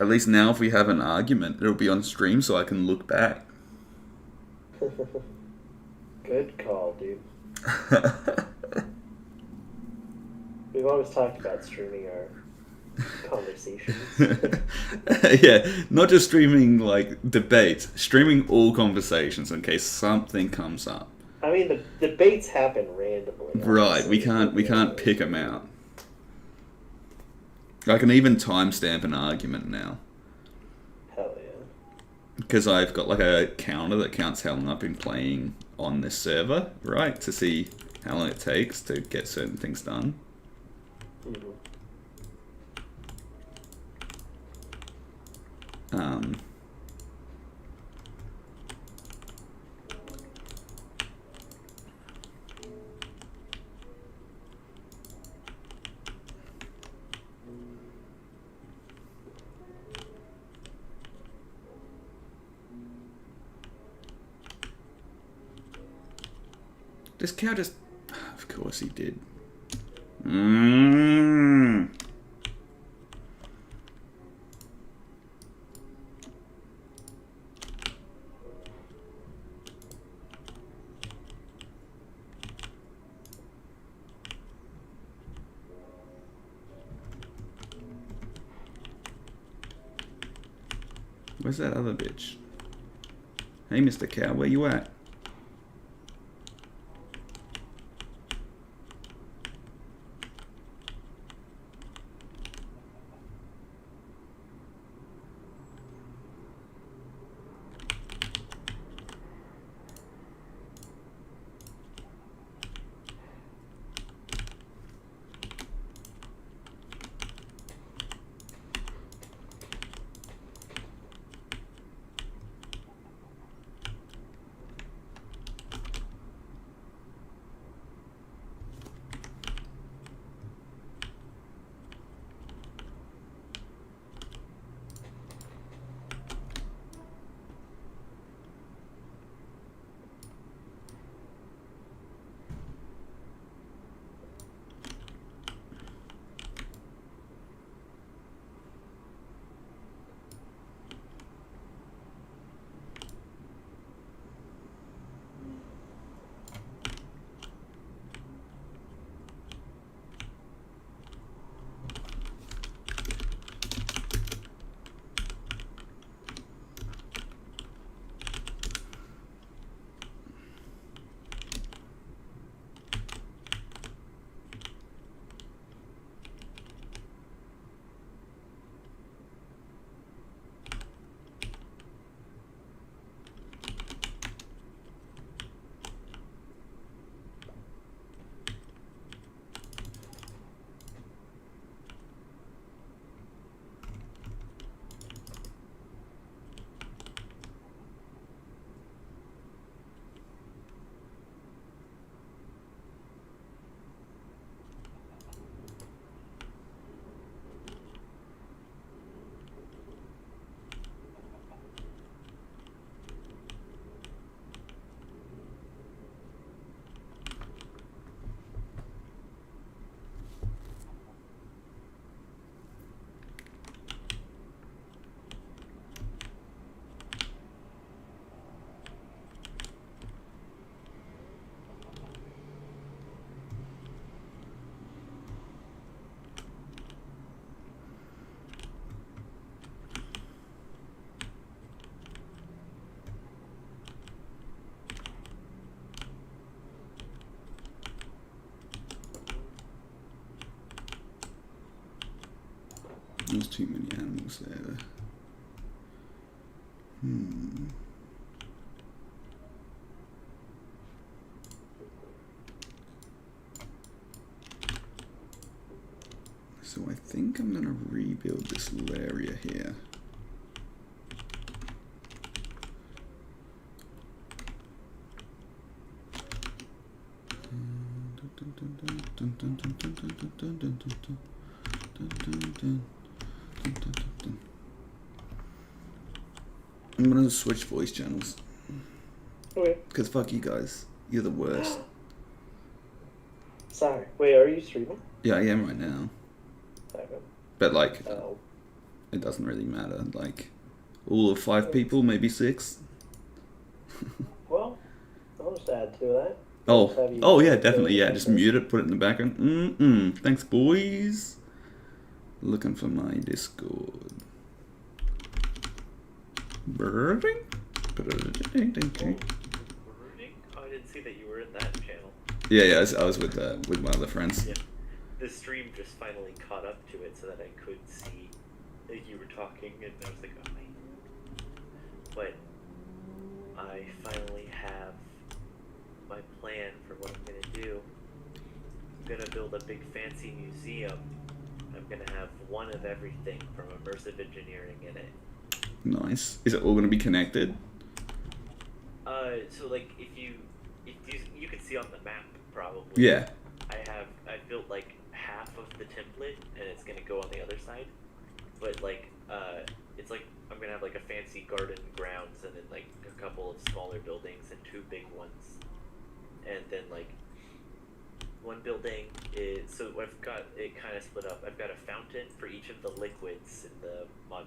At least now, if we have an argument, it'll be on stream so I can look back. Good call, dude. We've always talked about streaming our conversations. Yeah, not just streaming like debates, streaming all conversations in case something comes up. I mean, the debates happen randomly. Right, we Honestly, can't pick them out. I can even timestamp an argument now Hell yeah. because I've got like a counter that counts how long I've been playing on this server, right, to see how long it takes to get certain things done. Mm-hmm. Um, this cow just... Of course he did. Mmm. Where's that other bitch? Hey, Mr. Cow, where you at? There's too many animals there. So I think I'm gonna rebuild this little area here. I'm gonna switch voice channels. Okay. Cause fuck you guys. You're the worst. Sorry. Wait, are you streaming? Yeah, I am right now. Okay. But like, Oh. it doesn't really matter. Like, all of 5 people, maybe 6. Well, I'll just add to that. Oh yeah, definitely. Yeah, just mute it, put it in the background. Thanks, boys. Looking for my Discord. Birding? Oh, I didn't see that you were in that channel. Yeah, I was with my other friends. Yeah. The stream just finally caught up to it so that I could see that you were talking, and I was like, oh wait. But I finally have my plan for what I'm gonna do. I'm gonna build a big fancy museum. I'm gonna have one of everything from immersive engineering in it. Nice. Is it all going to be connected? So like if you can see on the map probably. Yeah. I built like half of the template and it's gonna go on the other side. But like it's like I'm gonna have like a fancy garden grounds and then like a couple of smaller buildings and 2 big ones. And then like one building is, so I've got it kind of split up. I've got a fountain for each of the liquids in the mod.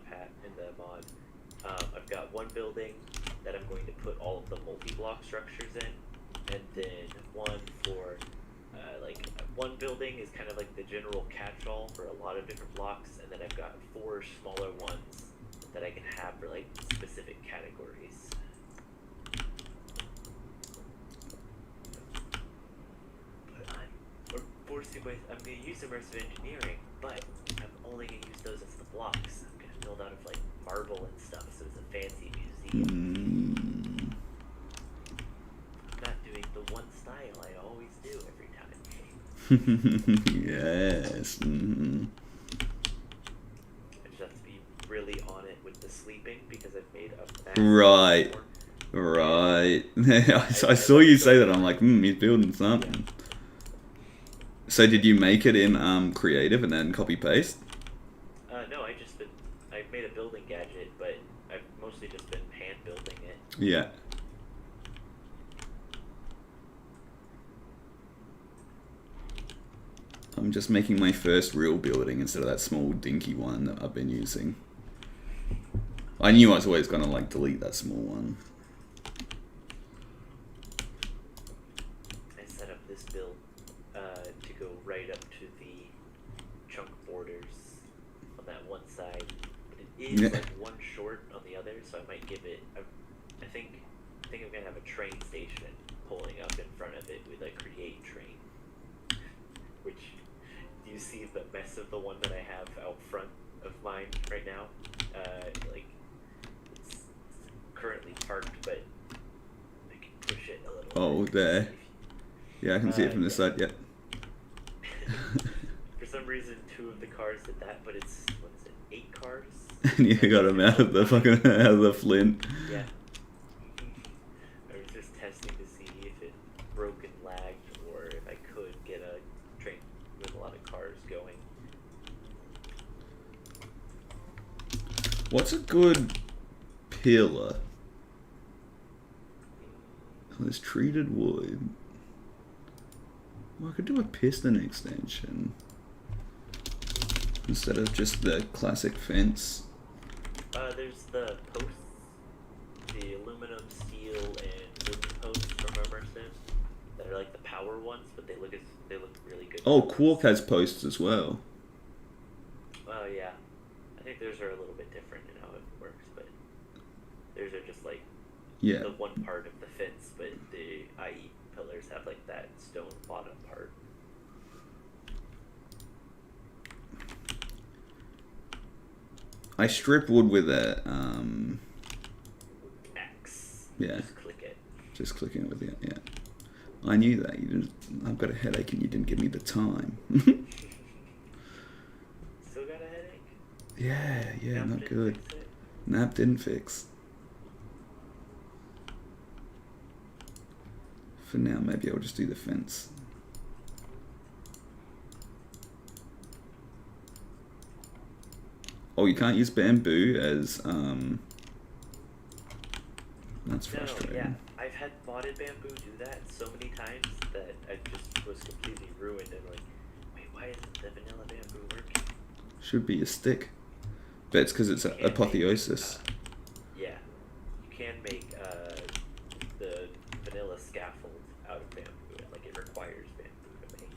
I've got one building that I'm going to put all of the multi-block structures in, and then one for like one building is kind of like the general catch-all for a lot of different blocks, and then I've got 4 smaller ones that I can have for like specific categories. I'm going to use immersive engineering, but I'm only going to use those as the blocks. I'm going to build out of like marble and stuff, so it's a fancy museum. I'm not doing the one style I always do every time. Yes. I just have to be really on it with the sleeping because I've made a Right. I saw you say that. I'm like, he's building something. Yeah. So did you make it in creative and then copy paste? No, I've made a building gadget, but I've mostly just been hand building it. Yeah. I'm just making my first real building instead of that small dinky one that I've been using. I knew I was always gonna like delete that small one. I set up this build to go right up to the chunk borders on that one side, but it is like one short on the other, so I might give it. I think I'm gonna have a train station pulling up in front of it with a create train. Which, do you see the mess of the one that I have out front of mine right now? Like it's currently parked, but I can push it a little. Oh, there. Yeah, I can see it from this side. Yeah. For some reason, 2 of the cars did that, but it's, what is it, 8 cars? And you got him out of the fucking out of the flint. Yeah. I was just testing to see if it broke and lagged, or if I could get a train with a lot of cars going. What's a good pillar? Oh, there's treated wood. Well, I could do a piston extension instead of just the classic fence. There's the posts, the aluminum, steel, and wooden posts from Immersive that are like the power ones, but they look really good. Oh, Quark has posts as well. Yeah. I think theirs are a little bit different in how it works, but theirs are just like the one part of the fence, but the IE pillars have like that stone bottom part. I strip wood with a X. Yeah. Just click it. Just clicking it with it. Yeah. I knew that. You didn't. I've got a headache, and you didn't give me the time. Still got a headache? Yeah, Nap not didn't good. fix it? Nap didn't fix. For now, maybe I'll just do the fence. Oh, you can't use bamboo as that's frustrating. No, yeah. I've had modded bamboo do that so many times that I just was completely ruined and like, wait, why isn't the vanilla bamboo working? Should be a stick. But it's because it's You can apotheosis. yeah, you can make the vanilla scaffold out of bamboo. Like it requires bamboo to make.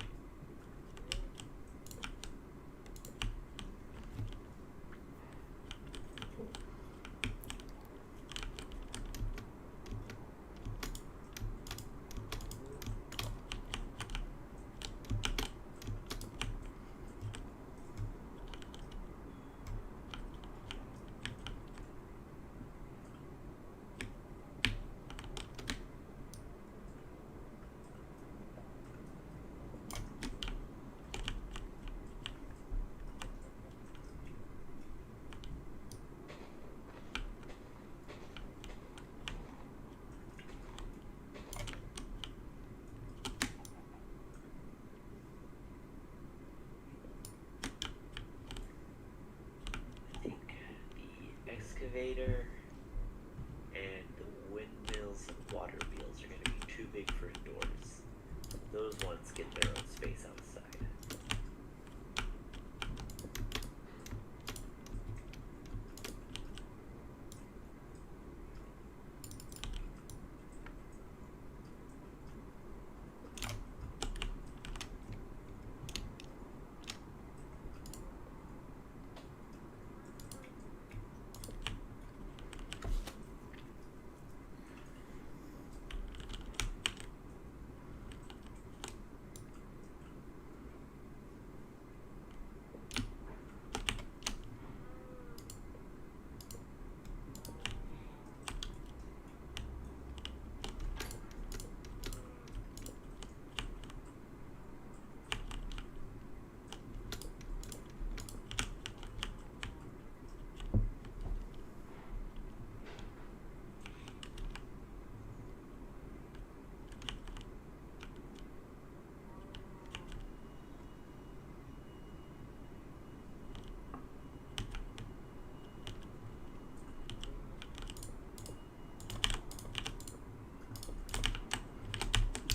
I think the excavator and the windmills and water wheels are going to be too big for indoors. Those ones get their own space outside.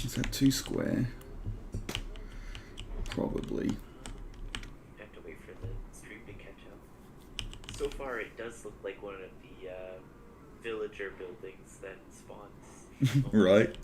Is that 2 square? Probably. I have to wait for the stream to catch up. So far, it does look like one of the villager buildings that spawns. Right.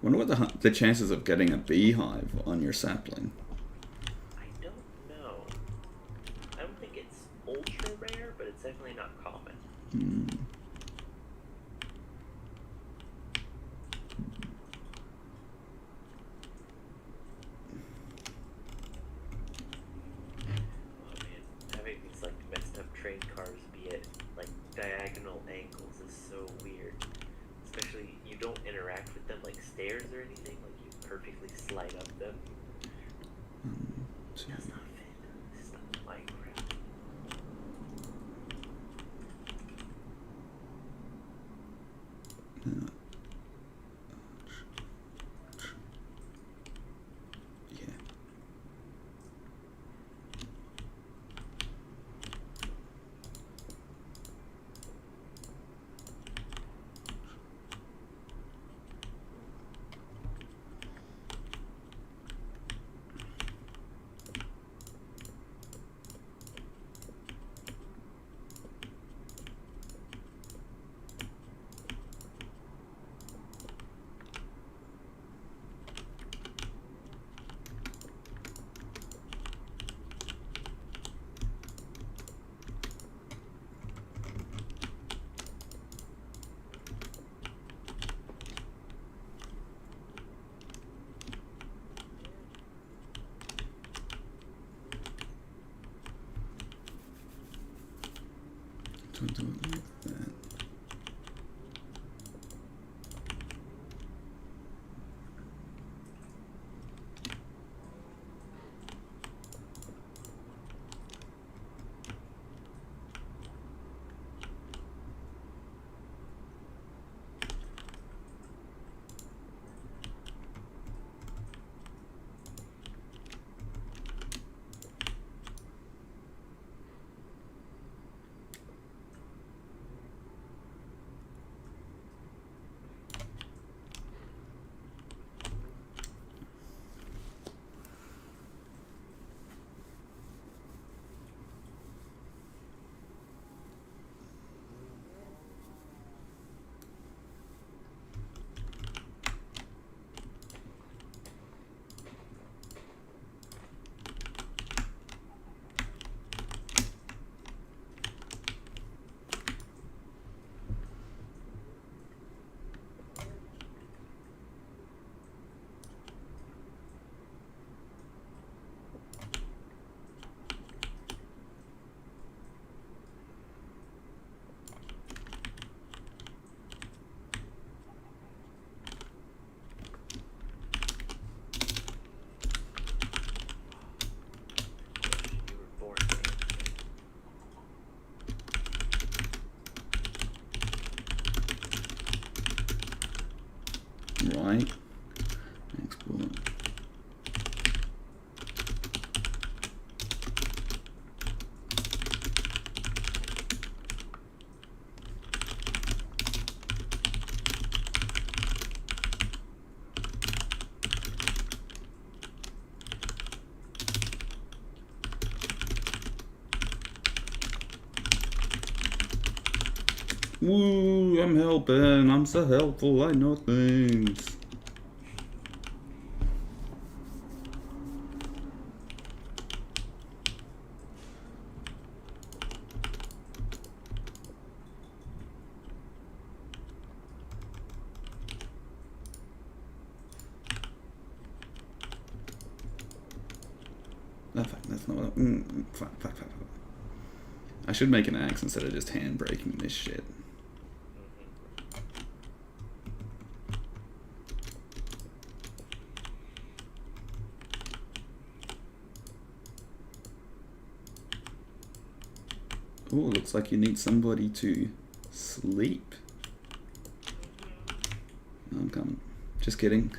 Wonder what the chances of getting a beehive on your sapling. I don't know. I don't think it's ultra rare, but it's definitely not common. Oh man, having these like messed up train cars be at like diagonal angles is so weird. Especially you don't interact with them like stairs or anything, like you perfectly slide up them. That's not fit. This is not Minecraft. Yeah. Right. Export. Woo, I'm helping. I'm so helpful. I know things. Oh, fuck, that's not what fuck. I should make an axe instead of just hand breaking this shit. Oh, looks like you need somebody to sleep. I'm coming. Just kidding.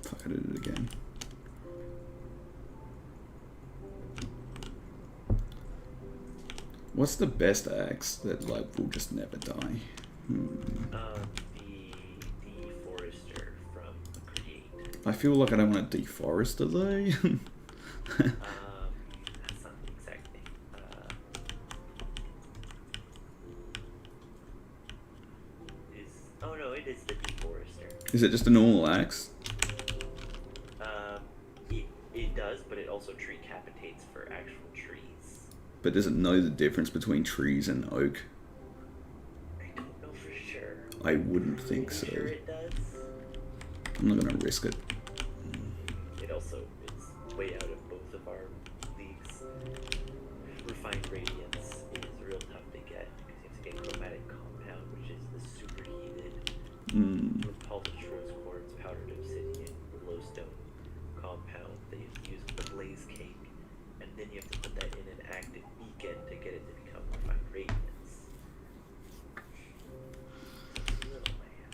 Fuck, I did it again. What's the best axe that like will just never die? The Forester from Create. I feel like I don't want to deforest though. That's not the exact thing. Oh no, it is the Deforester. Is it just a normal axe? It does, but it also tree capitates for actual trees. But does it know the difference between trees and oak? I don't know for sure. I wouldn't think so. Sure it does. I'm not gonna risk it. It also is way out of both of our leagues. Refined Radiance is real tough to get because you have to get Chromatic Compound, which is the superheated polished rose quartz, powdered obsidian, glowstone compound that you have to use with the blaze cake, and then you have to put that in an active beacon to get it to become Refined Radiance. Little man.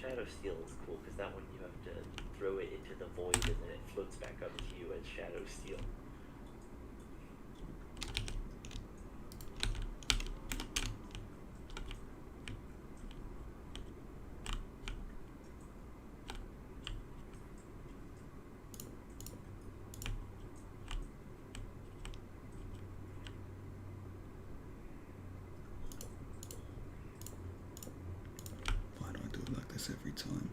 Shadow Steel is cool because that one you have to throw it into the void and then it floats back up to you as Shadow Steel. Why do I do it like this every time?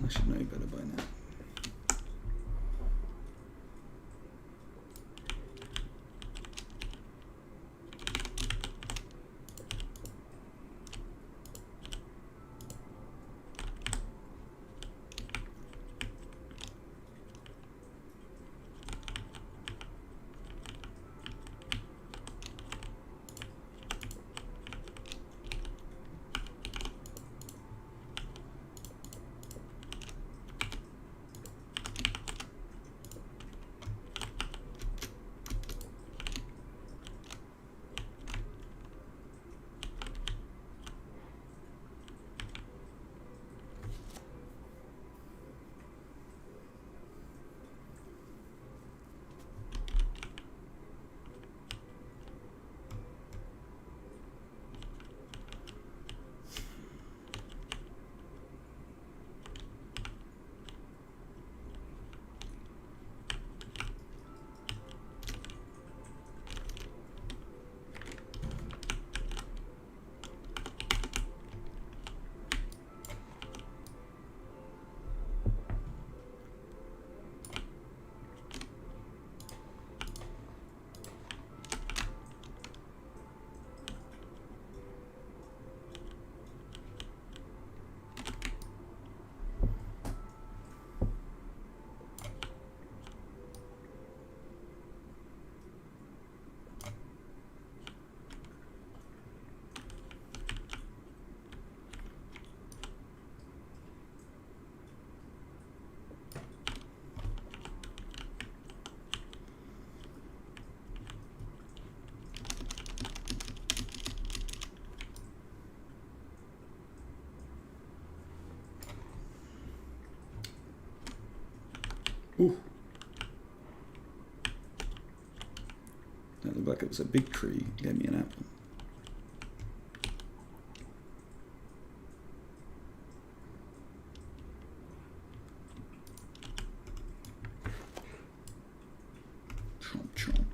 I should know better by now. Ooh. That looked like it was a big tree. Gave me an apple. Chomp chomp.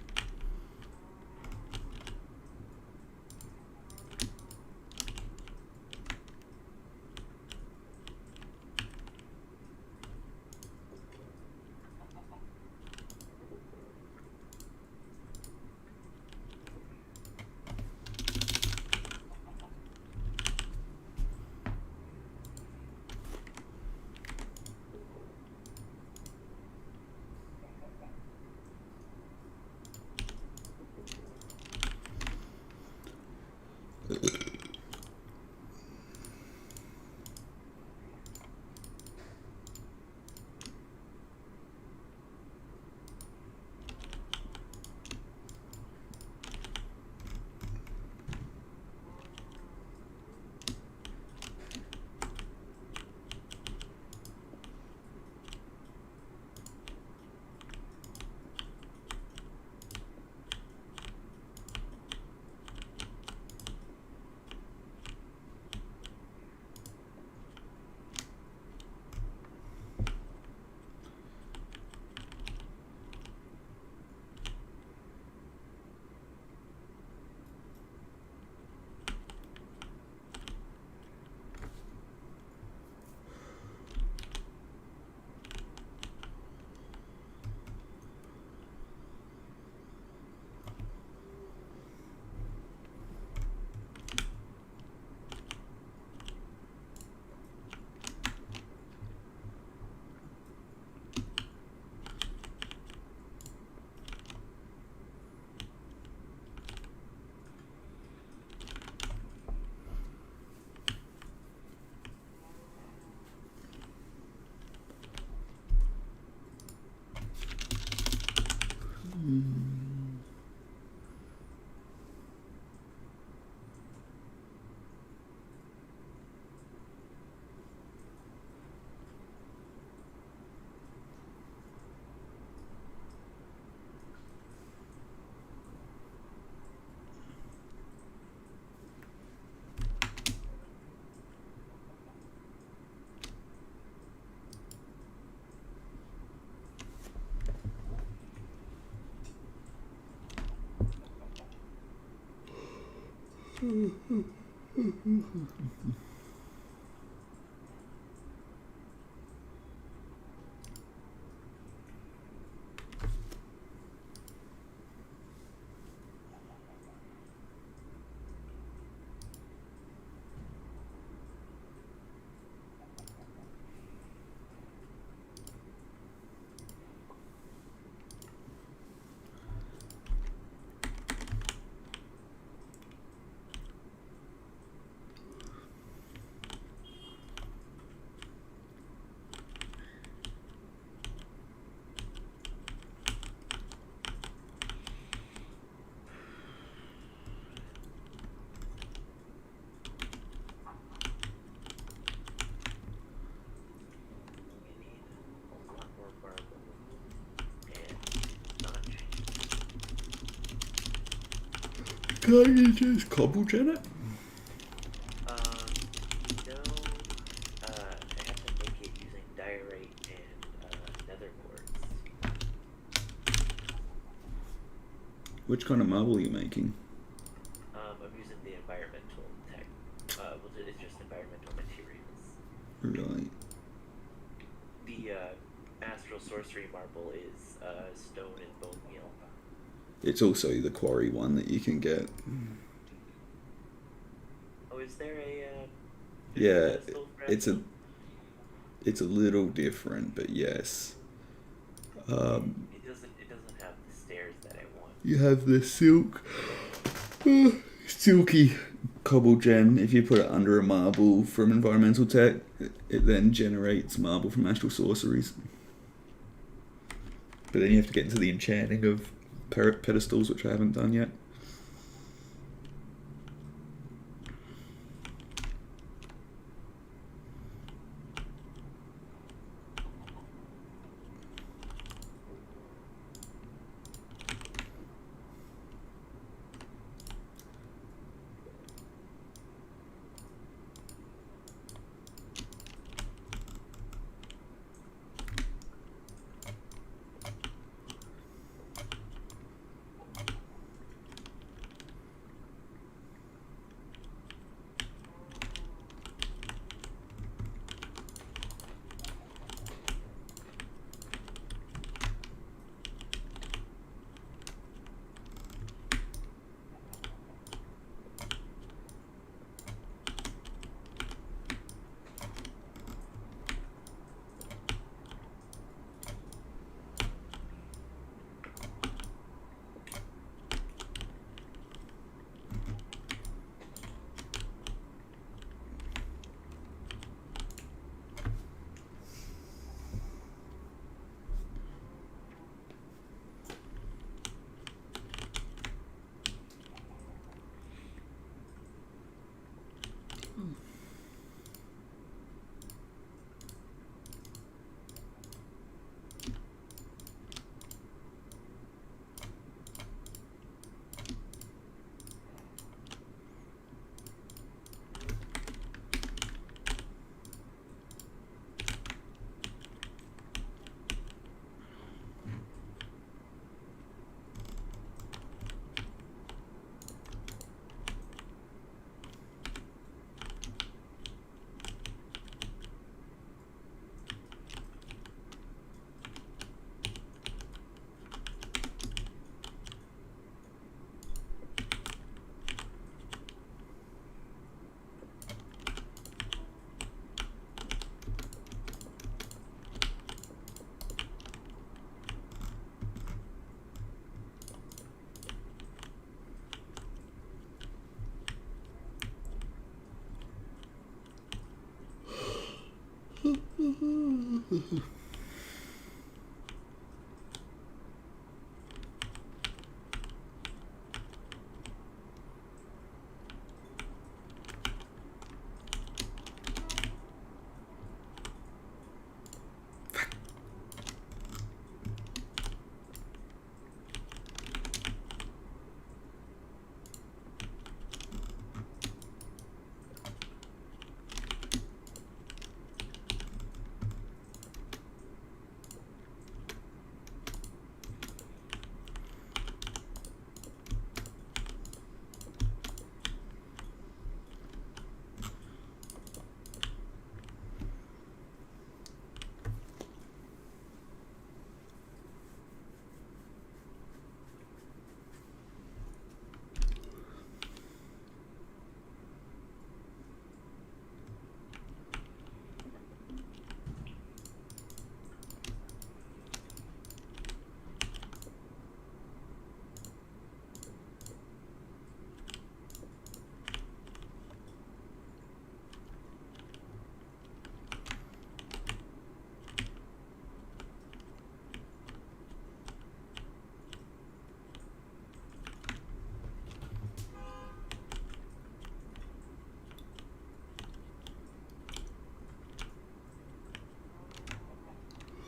Can you just cobble gen it? No. I have to make it using diorite and nether quartz. Which kind of marble are you making? I'm using the environmental tech. It's just environmental materials. Right. The astral sorcery marble is stone and bone meal. It's also the quarry one that you can get. Oh, is there a? Yeah, it's a little different, but yes. It doesn't have the stairs that I want. You have the silky cobble gem. If you put it under a marble from environmental tech, it then generates marble from astral sorceries. But then you have to get into the enchanting of pedestals, which I haven't done yet.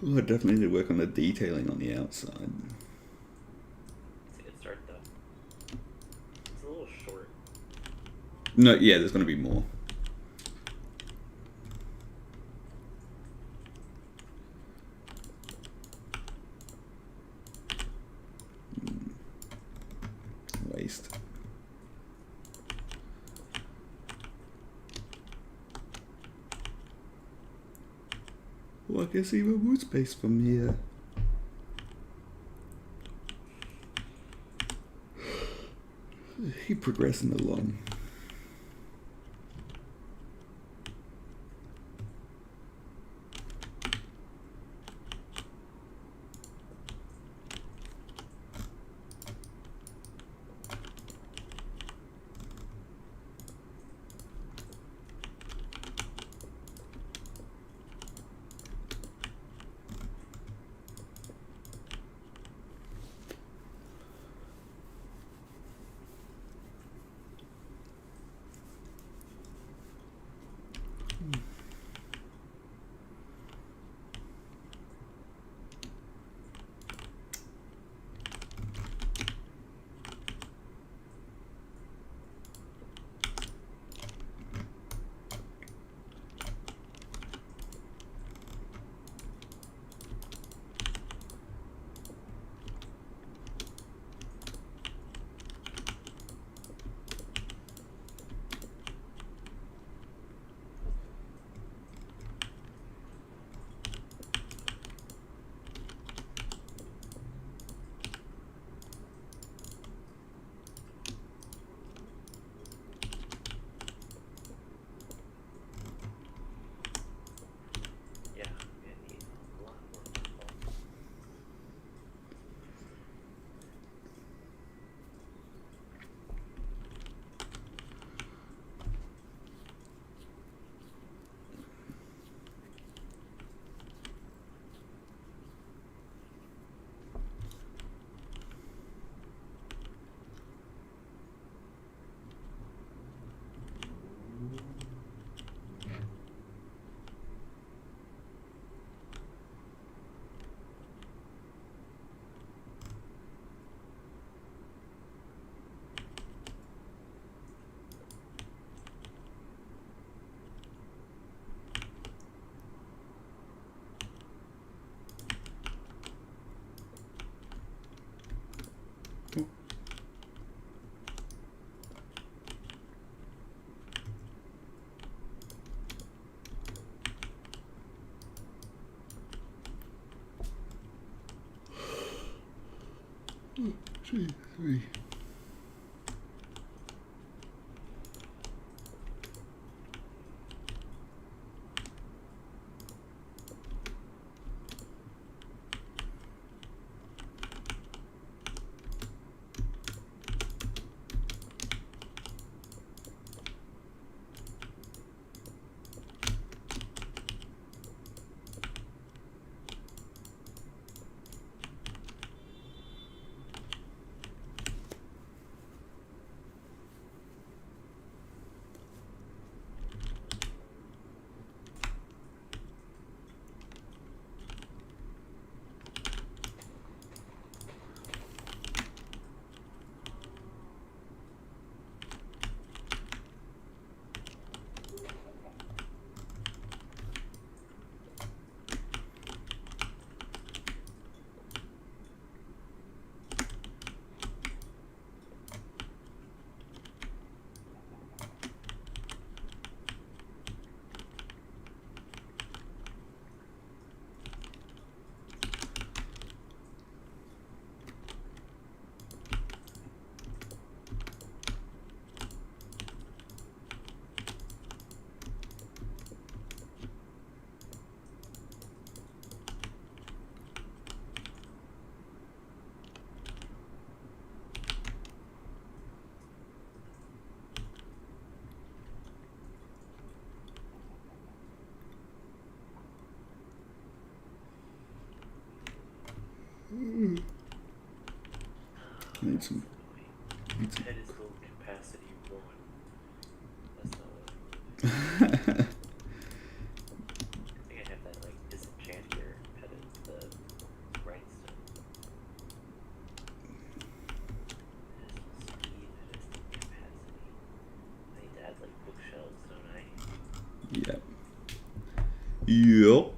Ooh, I definitely need to work on the detailing on the outside. It's a good start though. It's a little short. No, yeah, there's going to be more. Waste. Oh, I can see my wood space from here. Keep progressing along. Yeah, I need a lot more football. Two, three. Need some. Need some. Pedestal capacity 1. That's not what I wanted. I think I have that like disenchanter pedestal. Yup.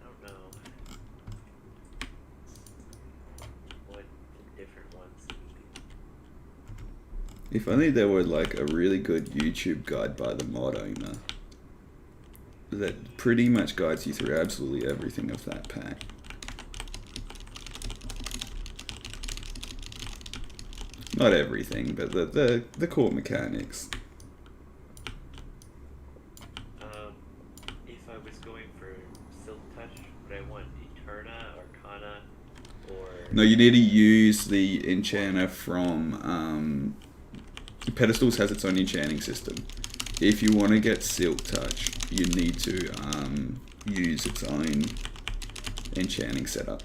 I don't know what the different ones mean. If only there were like a really good YouTube guide by the mod owner that pretty much guides you through absolutely everything of that pack. Not everything, but the core mechanics. If I was going for Silk Touch, would I want Eterna, Arcana, or... No, you need to use the enchanter from... Pedestals has its own enchanting system. If you want to get Silk Touch, you need to use its own enchanting setup.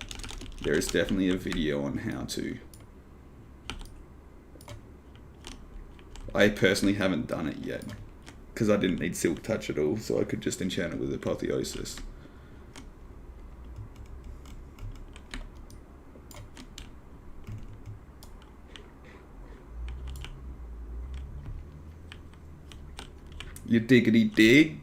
There is definitely a video on how to. I personally haven't done it yet, because I didn't need Silk Touch at all, so I could just enchant it with Apotheosis. You diggity dig?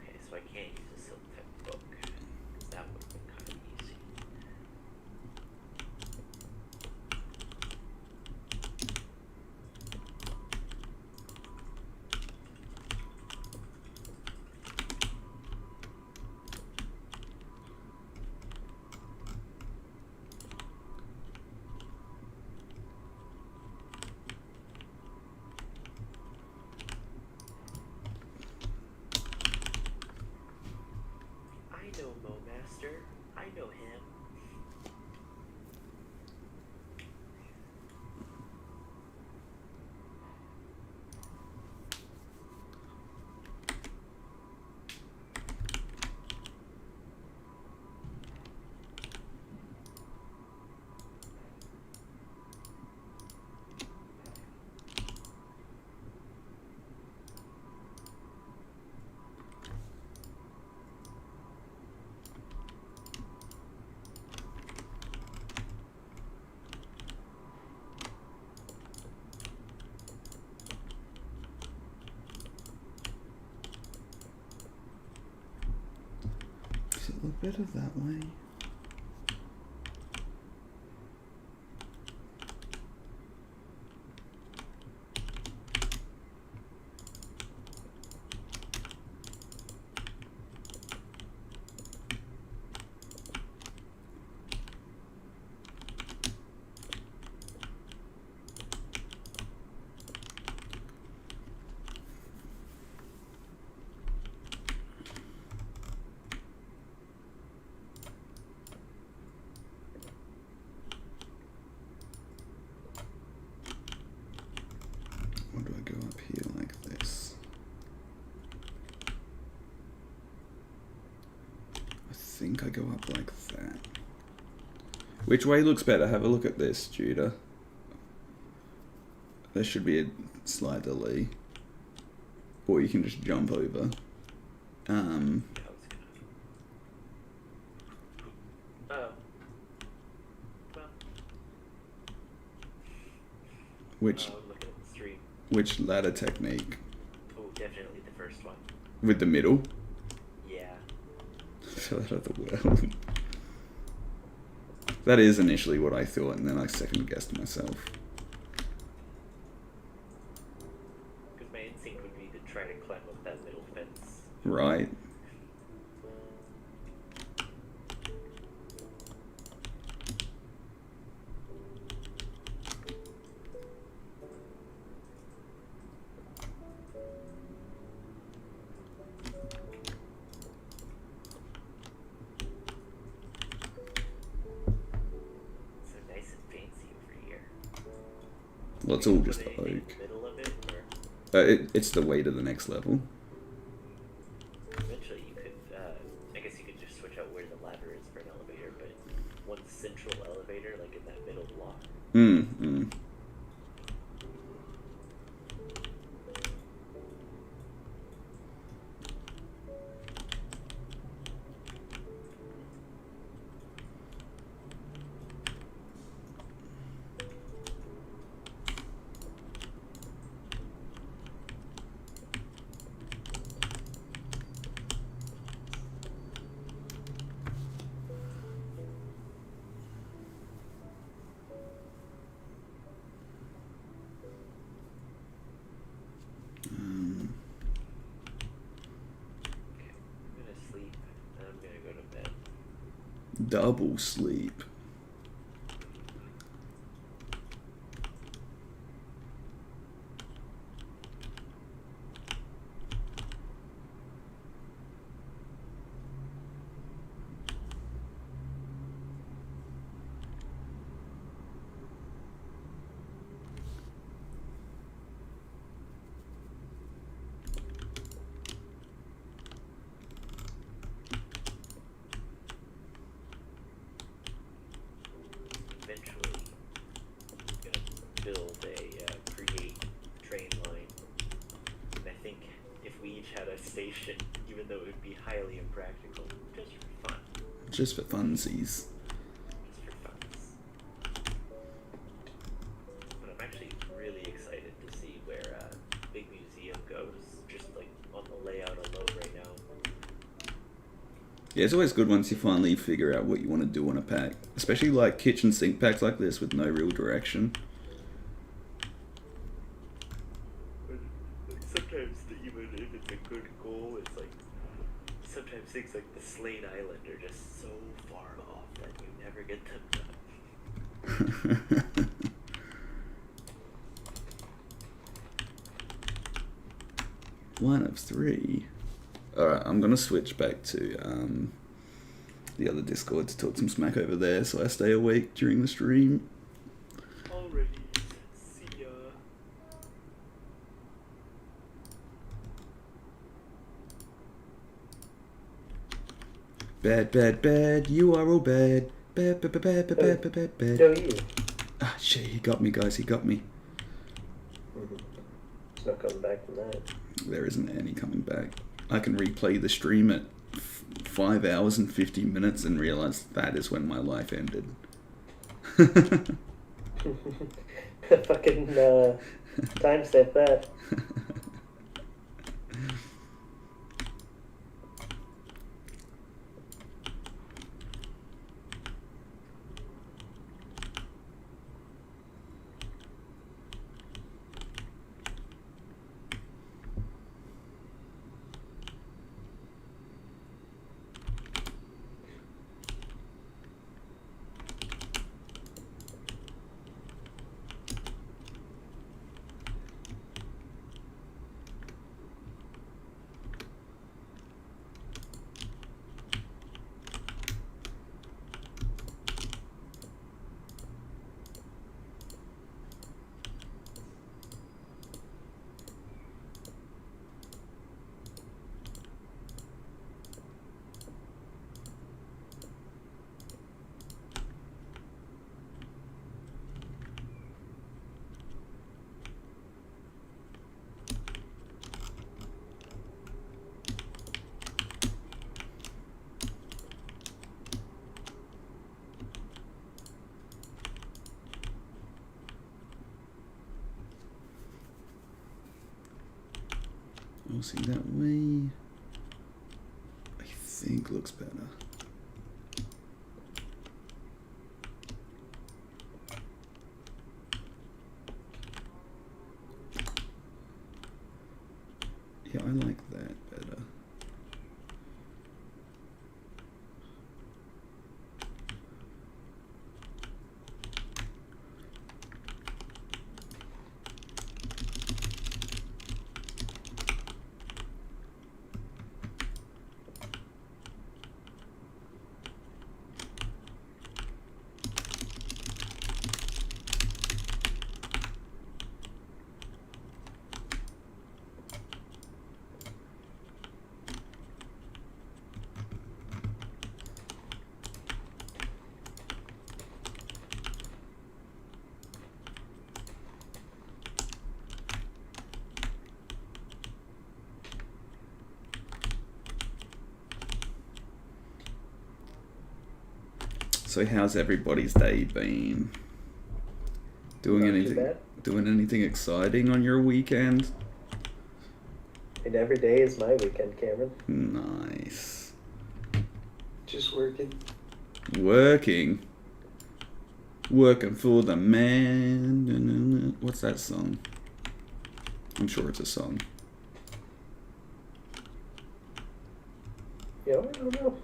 Okay, so I can't use a Silk Type book. That would have been kind of easy. I know Mo Master. I know him. Does it look better that way? Or do I go up here like this? I think I go up like that. Which way looks better? Have a look at this, Judah. There should be a slight delay. Or you can just jump over. Oh. Well. Which Look at the stream. which ladder technique? Oh, definitely the first one. With the middle? Yeah. Fell out of the world. That is initially what I thought, and then I second guessed myself. Because my instinct would be to try to climb up that middle fence. Right. So nice and fancy over here. Well, it's all just Put anything in oak. the middle of it, or It's the way to the next level. eventually you could, I guess you could just switch out where the ladder is for an elevator, but one central elevator, like in that middle block. Double sleep. Eventually, I'm gonna build create train line. And I think if we each had a station, even though it would be highly impractical, just for fun. Just for funsies. Just for funs. But I'm actually really excited to see where Big Museum goes, just like on the layout alone right now. Yeah, it's always good once you finally figure out what you want to do on a pack. Especially like kitchen sink packs like this with no real direction. Sometimes, even if it's a good goal, it's like sometimes things like the Slane Island are just so far off that you never get them done. 1 of 3. Alright, I'm gonna switch back to the other Discord to talk some smack over there so I stay awake during the stream. Already, see ya. Bad, bad, bad, you are all bad. Bad, bad, bad, bad, bad, bad, bad, bad. No, you. Ah, shit, he got me, guys, he got me. It's not coming back from that. There isn't any coming back. I can replay the stream at 5 hours and 50 minutes and realize that is when my life ended. Fucking timestamp that. We'll see that way. I think looks better. Yeah, I like that better. So how's everybody's day been? Doing Not too anything? bad. Doing anything exciting on your weekend? And every day is my weekend, Cameron. Nice. Just working. Working for the man. What's that song? I'm sure it's a song. Yeah, I don't know.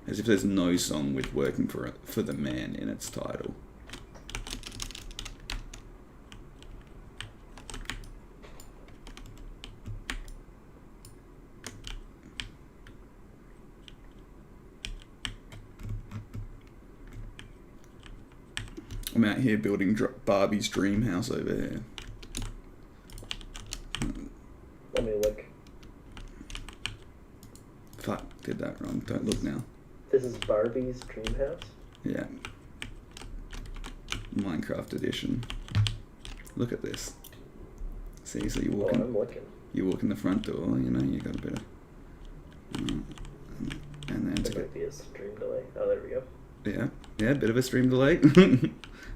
As if there's no song with "Working for the Man" in its title. I'm out here building Barbie's dream house over here. Let me look. Fuck, did that wrong. Don't look now. This is Barbie's dream house? Yeah. Minecraft edition. Look at this. See, so you walk I'm looking. You walk in the front door, you know, you got a bit of... and then... There might be a stream delay. Oh, there we go. Yeah, a bit of a stream delay.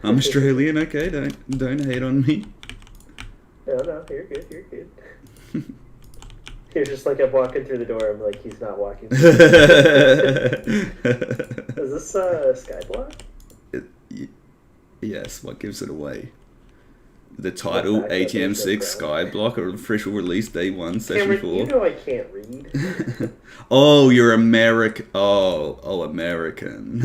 I'm Australian, okay, don't hate on me. No, you're good. You're just like, I'm walking through the door, I'm like, he's not walking through Is this Skyblock? Yes, what gives it away? The title, The fact that ATM6 Skyblock, or official release day 1, session Cameron, 4. you know I can't read. Oh, you're American. Oh, American.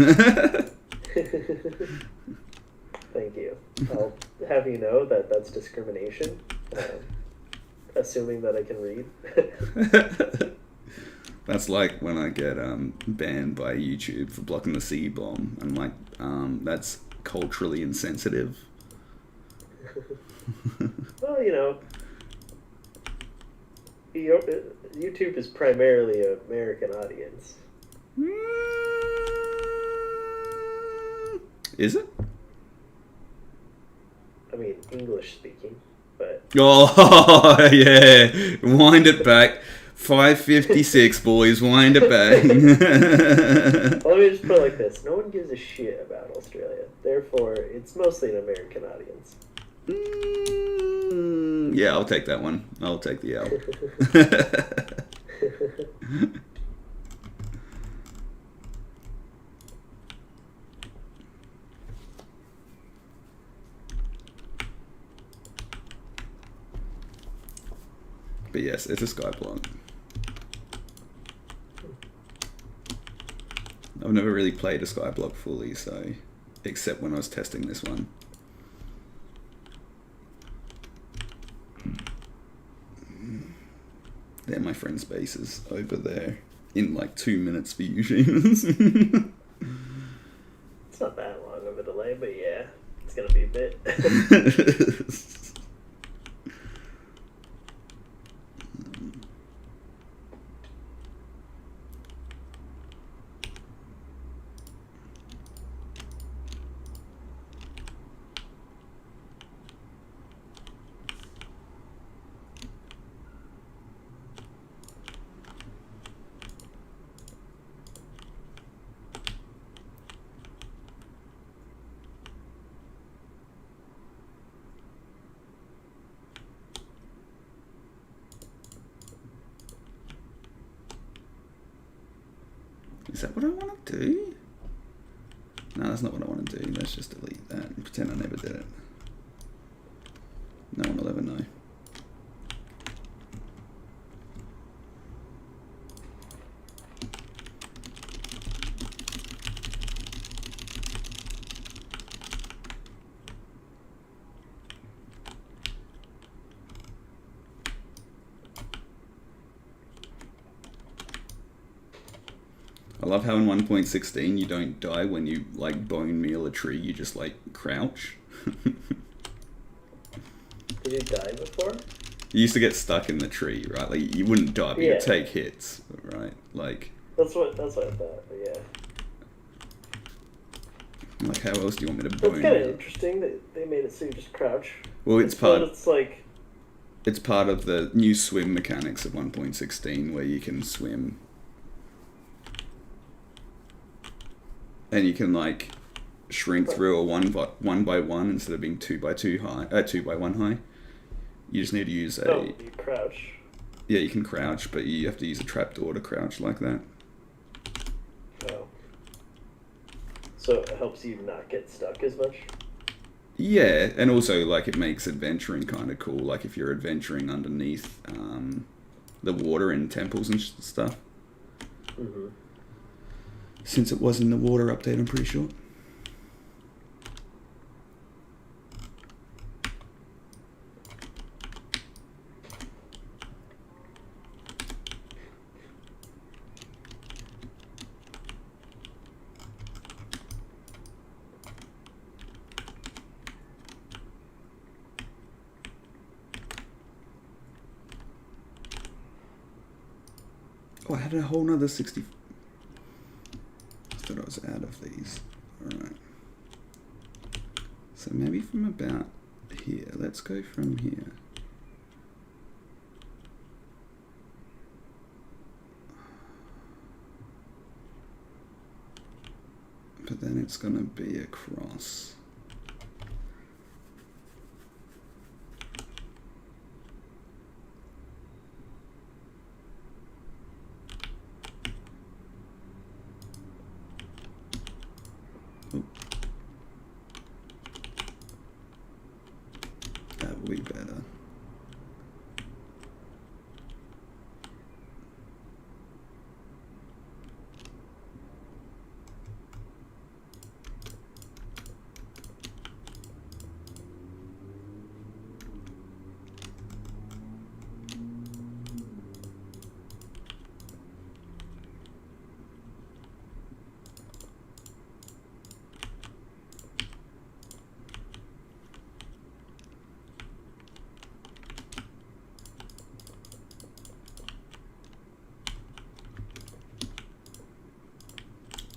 Thank you. I'll have you know that that's discrimination. Assuming that I can read. That's like when I get banned by YouTube for blocking the C-bomb. I'm like, that's culturally insensitive. Well, you know, YouTube is primarily an American audience. Is it? I mean, English speaking, but... Oh, yeah. Wind it back. 5:56, boys. Wind it back. Let me just put it like this. No one gives a shit about Australia. Therefore, it's mostly an American audience. Yeah, I'll take that one. I'll take the L. But yes, it's a Skyblock. I've never really played a Skyblock fully, so except when I was testing this one. They're my friend's bases over there in like 2 minutes for Eugene's. It's not that long of a delay, but yeah, it's gonna be a bit. Is that what I want to do? No, that's not what I want to do. Let's just delete that and pretend I never did it. No one will ever know. I love how in 1.16 you don't die when you like bone meal a tree, you just like crouch. Did you die before? You used to get stuck in the tree, right? Like you wouldn't die, but Yeah. you'd take hits, right? Like That's what I thought, but yeah. Like how else do you want me to That's bone kind of meal? interesting that they made it so you just crouch. Well, it's Instead, part. It's like... It's part of the new swim mechanics of 1.16 where you can swim. And you can like shrink through a one by one instead of being 2 by 2 high, 2 by 1 high. You just need to use a. No, you crouch. Yeah, you can crouch, but you have to use a trapdoor to crouch like that. Oh. So it helps you not get stuck as much? Yeah, and also like it makes adventuring kind of cool. Like if you're adventuring underneath the water in temples and stuff. Mm-hmm. since it was in the water update, I'm pretty sure. Oh, I had a whole nother 60. I thought I was out of these. Alright. So maybe from about here. Let's go from here. But then it's going to be across. That will be better.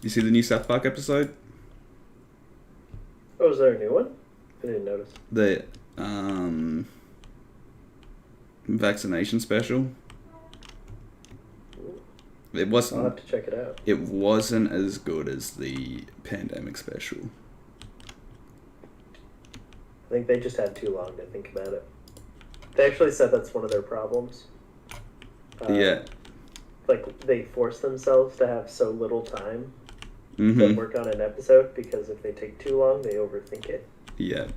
You see the new South Park episode? Oh, is there a new one? I didn't notice. The vaccination special. It I'll wasn't. have to check it out. It wasn't as good as the pandemic special. I think they just had too long to think about it. They actually said that's one of their problems. Yeah. Like, they force themselves to have so little time to Mm-hmm. work on an episode, because if they take too long, they overthink it. Yeah.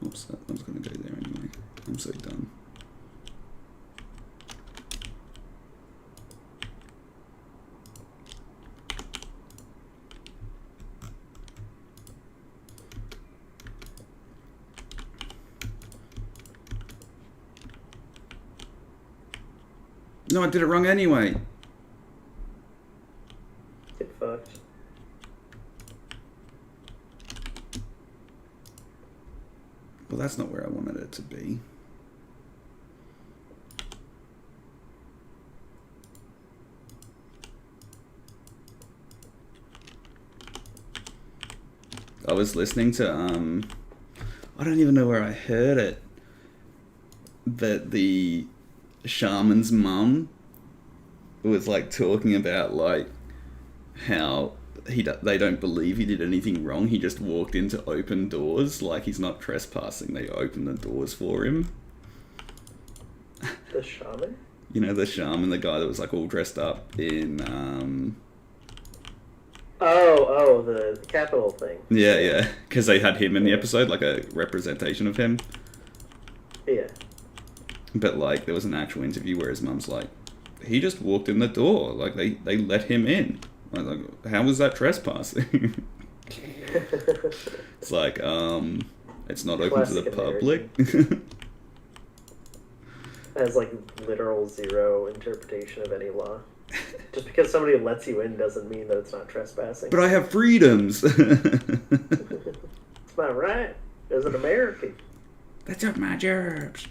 Oops, that one's gonna go there anyway. I'm so dumb. No, I did it wrong anyway. Get fucked. Well, that's not where I wanted it to be. I was listening to I don't even know where I heard it, that the shaman's mum was like talking about like how they don't believe he did anything wrong. He just walked into open doors, like he's not trespassing. They opened the doors for him. The shaman? You know, the shaman, the guy that was like all dressed up in The capital thing. yeah, because they had him in the episode, like a representation of him. Yeah. But like there was an actual interview where his mum's like, he just walked in the door, like they let him in. I was like, how was that trespassing? It's like, it's not open to the Classic public. Has like literal zero interpretation of any law. Just because somebody lets you in doesn't mean that it's not trespassing. But I have freedoms. It's my right as an American. That's up my gerbs.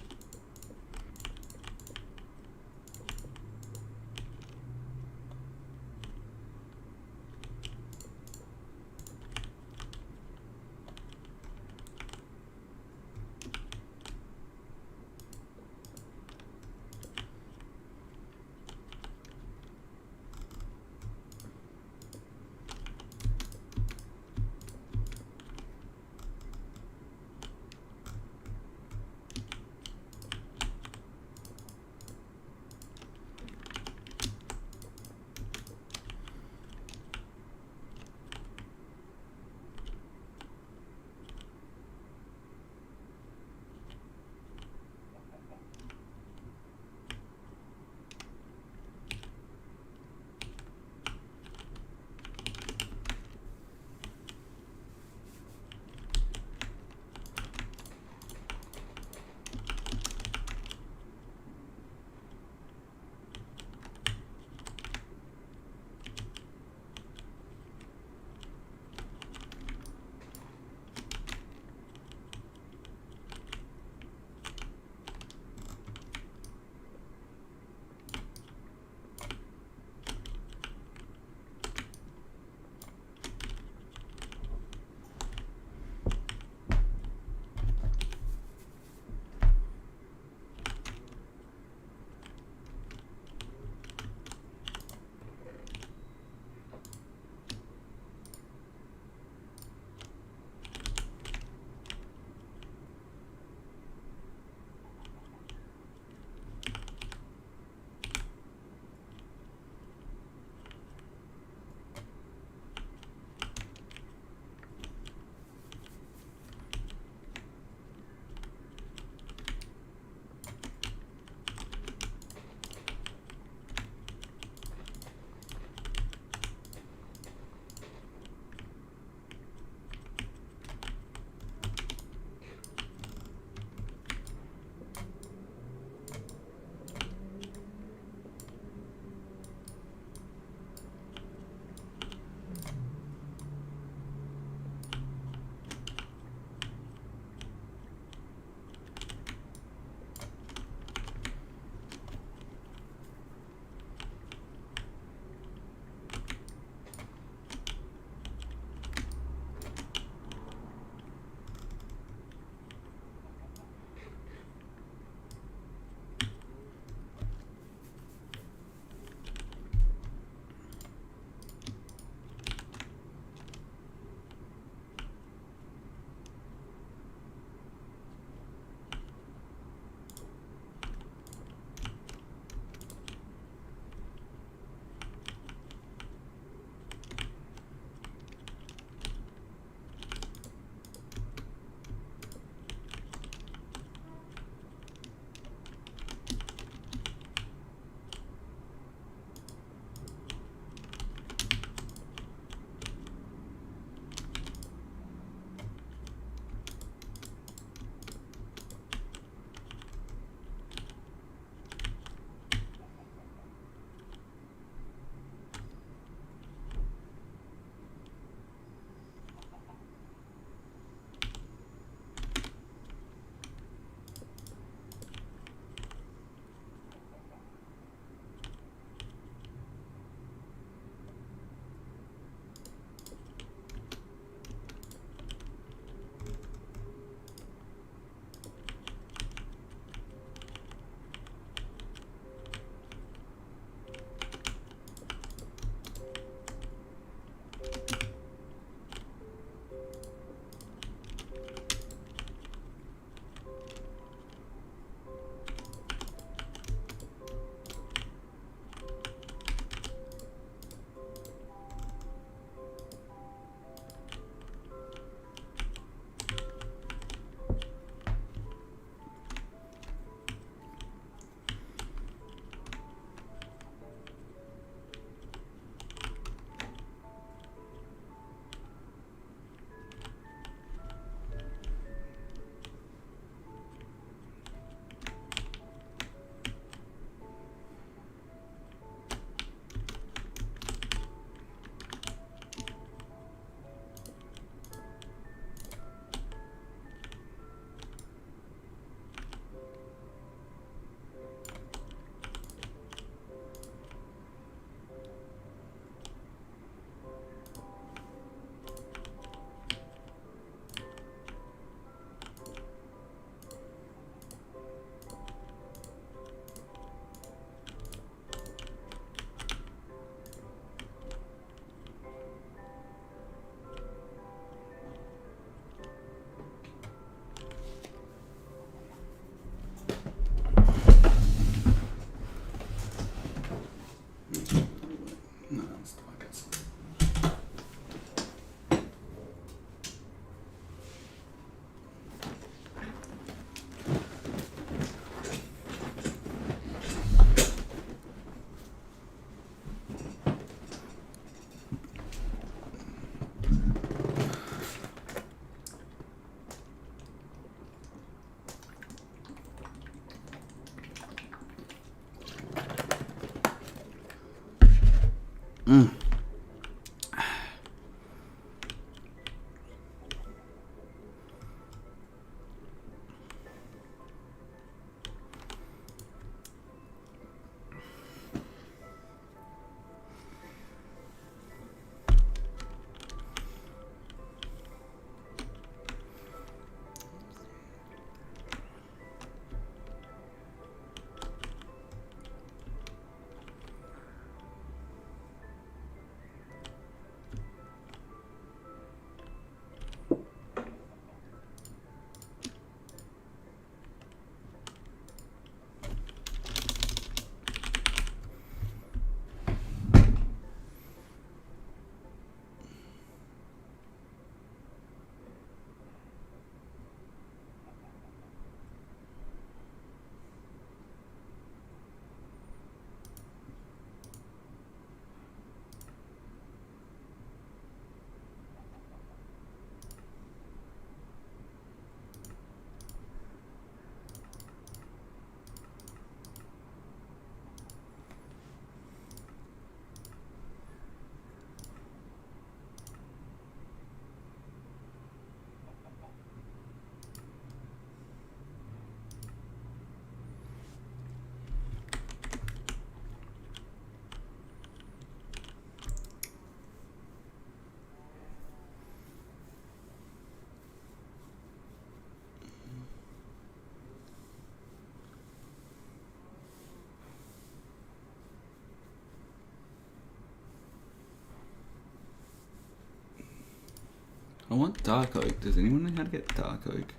I want dark oak. Does anyone know how to get dark oak?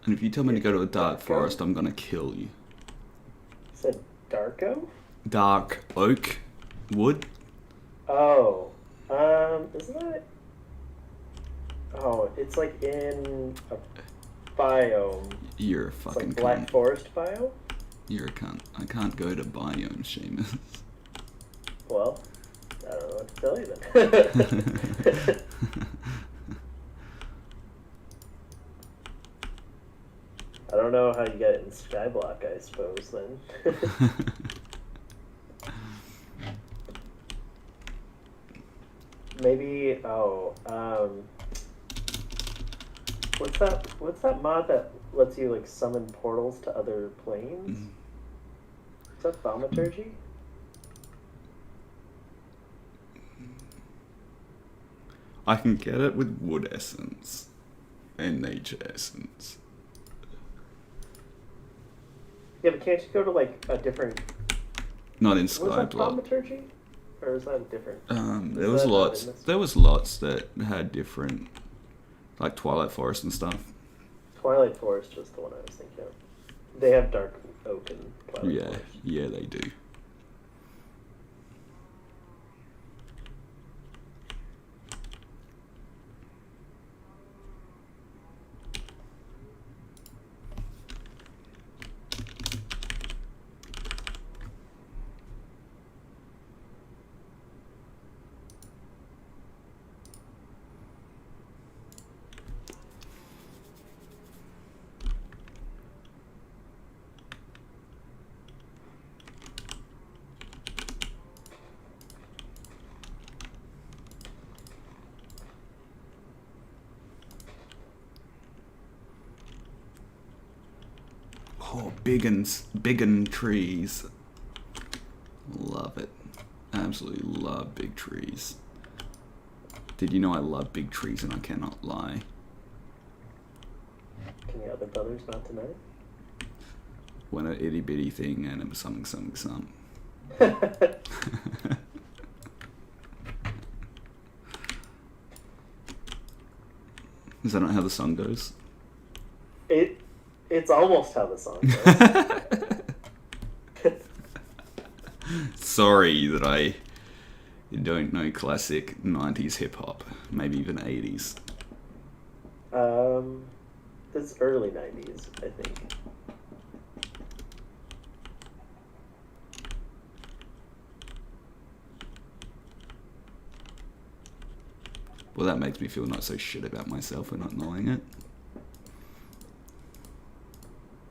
And if you tell me to go to a dark forest, I'm gonna kill you. You said Darko? Dark oak wood? Oh. Isn't that... Oh, it's like in a biome. You're a It's fucking like Black cunt. Forest biome? You're a cunt. I can't go to biome, Seamus. Well, I don't know what to tell you then. I don't know how you get it in Skyblock, I suppose, then. Maybe, what's that mod that lets you, like, summon portals to other planes? Is that Thaumaturgy? I can get it with wood essence and nature essence. Yeah, but can't you go to, like, a different... Not in Was that Skyblock. Thaumaturgy? Or is that a different... There Is was that not lots. in this? There was lots that had different, like Twilight Forest and stuff. Twilight Forest was the one I was thinking of. They have Dark Oak and Twilight Yeah, Forest. yeah, they do. Oh, biggin trees. Love it. Absolutely love big trees. Did you know I love big trees and I cannot lie? Can the other brothers not deny it? When an itty bitty thing and it was something. Is that not how the song goes? It's almost how the song goes. Sorry that I don't know classic 90s hip hop, maybe even 80s. It's early 90s, I think. Well, that makes me feel not so shit about myself for not knowing it.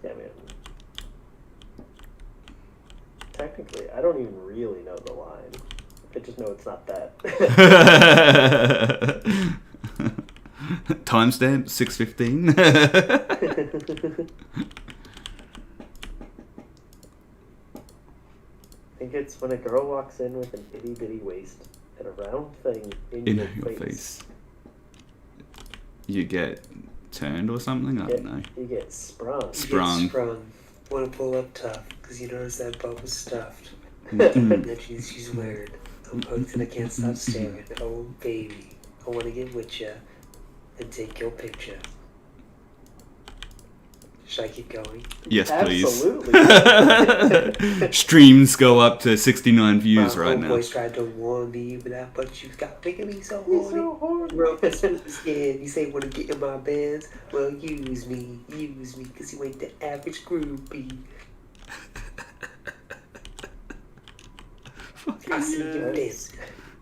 Yeah, man. Technically, I don't even really know the line. I just know it's not that. Timestamp 6:15. I think it's when a girl walks in with an itty bitty waist and a round thing in In your your face. You get turned or something? I don't know. You get sprung. Sprung. Sprung. Want to pull up tough, because you notice that butt was stuffed. Mm. That she's wearing. I'm hooked and I can't stop staring. Oh, baby. I want to get with ya and take your picture. Should I keep going? Yes, please. Absolutely. Streams go up to 69 views right now. Boys tried to warn me, but that butt you got making me so He's horny. so horny. Bro, yeah, you say wanna get in my bands? Well, use me, cause you ain't the average groupie. I see you dancing.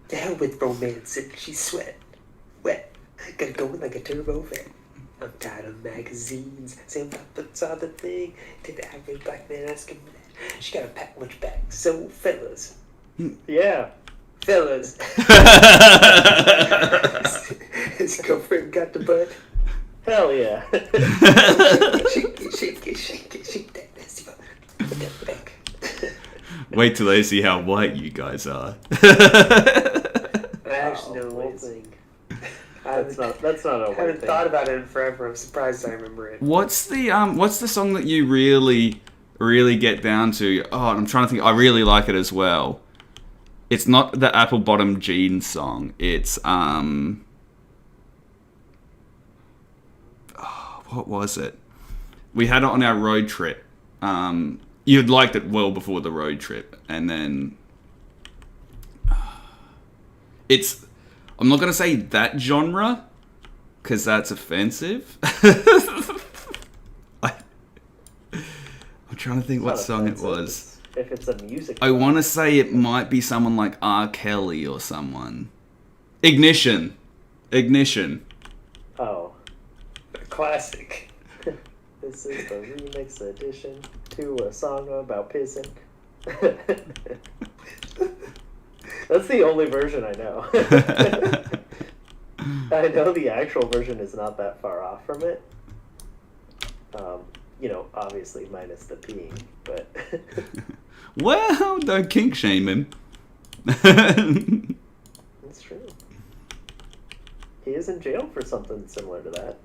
To hell with romancing, she's sweat, wet, got going like a turbo vet. I'm tired of magazines, saying what's all the thing. To the average black man asking me that. She got a pack lunch bag, so fellas, Yeah. fellas. His girlfriend got the butt. Hell yeah. Shake that nasty butt. Put that back. Wait till they see how white you guys are. I actually know one thing. That's not a I weird haven't thing. thought about it in forever. I'm surprised I remember it. What's the song that you really get down to? Oh, I'm trying to think. I really like it as well. It's not the Apple Bottom Jeans song. It's what was it? We had it on our road trip. You'd liked it well before the road trip, and then it's. I'm not gonna say that genre, because that's offensive. I'm trying to think what Not song offensive. it was. If it's a music. I want to say it might be someone like R. Kelly or someone. Ignition. Oh, Classic. this is the remix edition to a song about pissing. That's the only version I know. I know the actual version is not that far off from it. Obviously minus the peeing, but Well, don't kink shame him. it's true. He is in jail for something similar to that.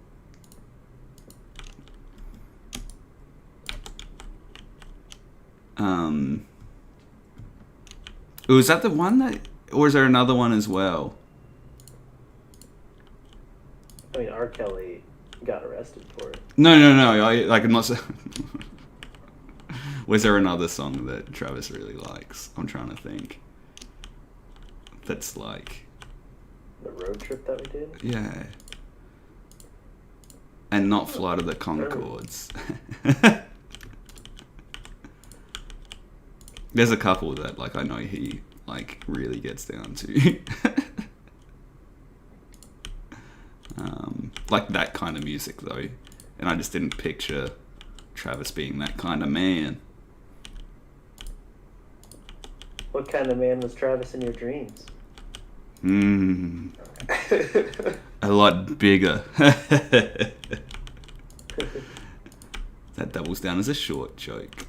Was that the one that, or is there another one as well? I mean, R. Kelly got arrested for it. No. I'm not saying. Was there another song that Travis really likes? I'm trying to think. That's like. The road trip that we did. Yeah. And not Flight of the Conchords. There's a couple that I know he really gets down to. That kind of music though. And I just didn't picture Travis being that kind of man. What kind of man was Travis in your dreams? A lot bigger. That doubles down as a short joke.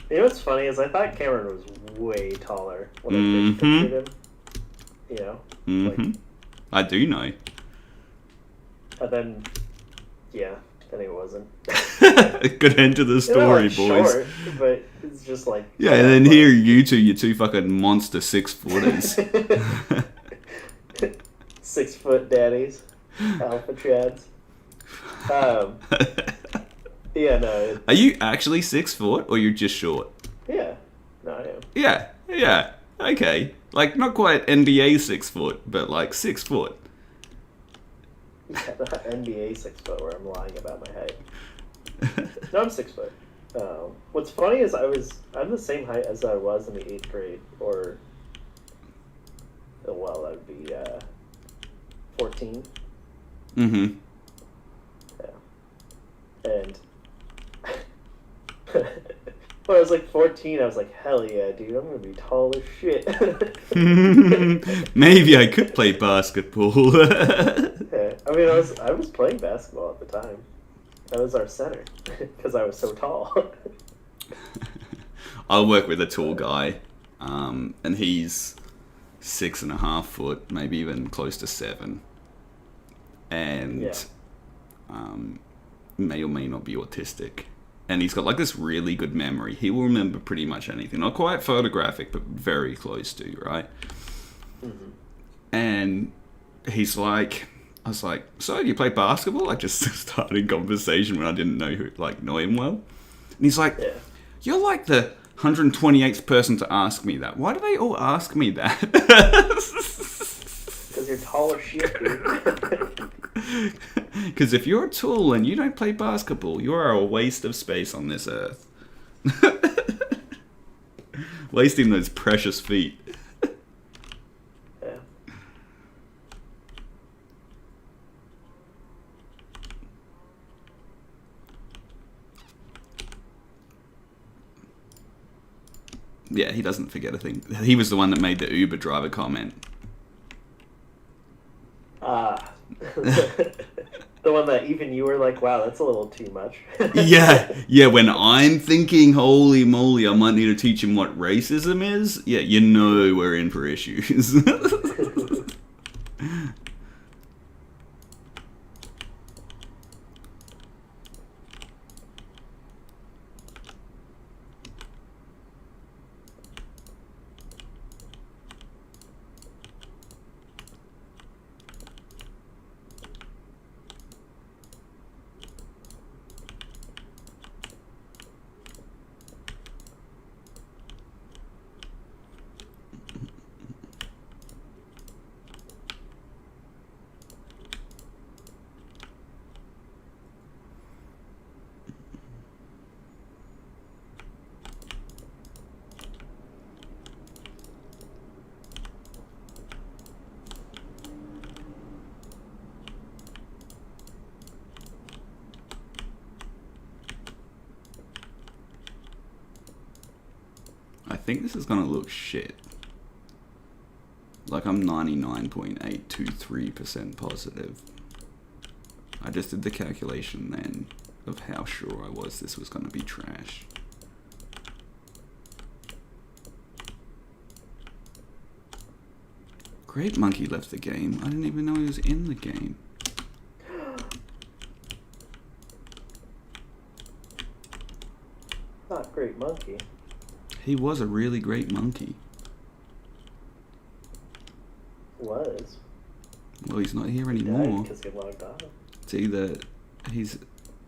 You know what's funny is I thought Cameron was way taller when I first pictured him. I do know. And then he wasn't. Good end to the story, boys. Short, but it's just like. Yeah, and then here you two fucking monster 6-footers. 6 foot daddies, alpha chads. Yeah, no. Are you actually 6 foot, or you're just short? Yeah, no, I am. Yeah. Okay, not quite NBA 6 foot, but 6 foot. Yeah, not NBA 6 foot where I'm lying about my height. No, I'm 6 foot. What's funny is I'm the same height as I was in the 8th grade, or that would be 14. Mm-hmm. Yeah. And when I was 14, I was like, hell yeah, dude, I'm gonna be tall as shit. Maybe I could play basketball. Yeah. I mean, I was playing basketball at the time. I was our center because I was so tall. I'll work with a tall guy, and he's 6.5 foot, maybe even close to 7, and may or may not be autistic. And he's got this really good memory. He will remember pretty much anything. Not quite photographic, but very close to, right? Mm-hmm. And he's I was like, so do you play basketball? Just starting conversation when I didn't know know him well. And he's like, you're the 128th person to ask me that. Why do they all ask me that? Because you're tall as shit, dude. Because if you're tall and you don't play basketball, you are a waste of space on this earth. Wasting those precious feet. Yeah. Yeah, he doesn't forget a thing. He was the one that made the Uber driver comment. The one that even you were like, wow, that's a little too much. Yeah, when I'm thinking, holy moly, I might need to teach him what racism is, we're in for issues. think this is gonna look shit. Like, I'm 99.823% positive. I just did the calculation then of how sure I was this was gonna be trash. Great Monkey left the game. I didn't even know he was in the game. Not Great Monkey. He was a really great monkey. Was. Well, he's not here Died anymore. because he logged off. It's either he's,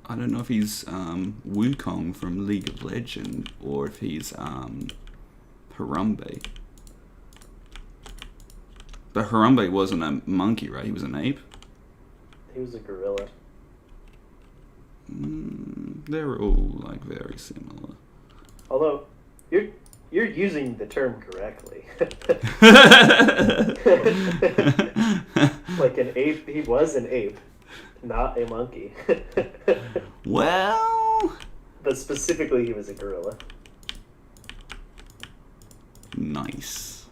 I don't know if he's Wukong from League of Legends or if he's Harambe. But Harambe wasn't a monkey, right? He was an ape. He was a gorilla. They're all like very similar. Although, you're using the term correctly. Like an ape, he was an ape, not a monkey. Well, But specifically, he was a gorilla. nice.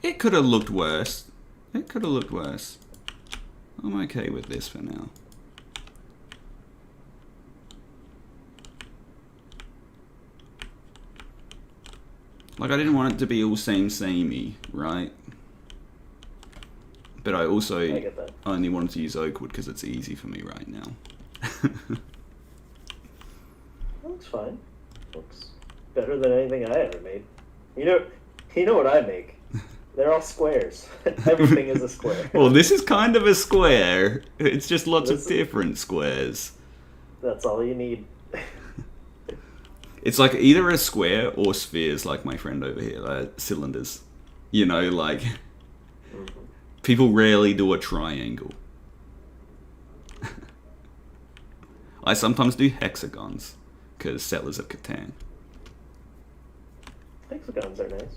It could have looked worse. It could have looked worse. I'm okay with this for now. Like, I didn't want it to be all samey, right? But I also I get that. only wanted to use Oakwood because it's easy for me right now. Looks fine. Looks better than anything I ever made. You know what I make? They're all squares. Everything is a square. Well, this is kind of a square. It's just lots This of different squares. That's all you need. It's like either a square or spheres, like my friend over here, cylinders. You know, like, people rarely do a triangle. I sometimes do hexagons, because Settlers of Catan. Hexagons are nice.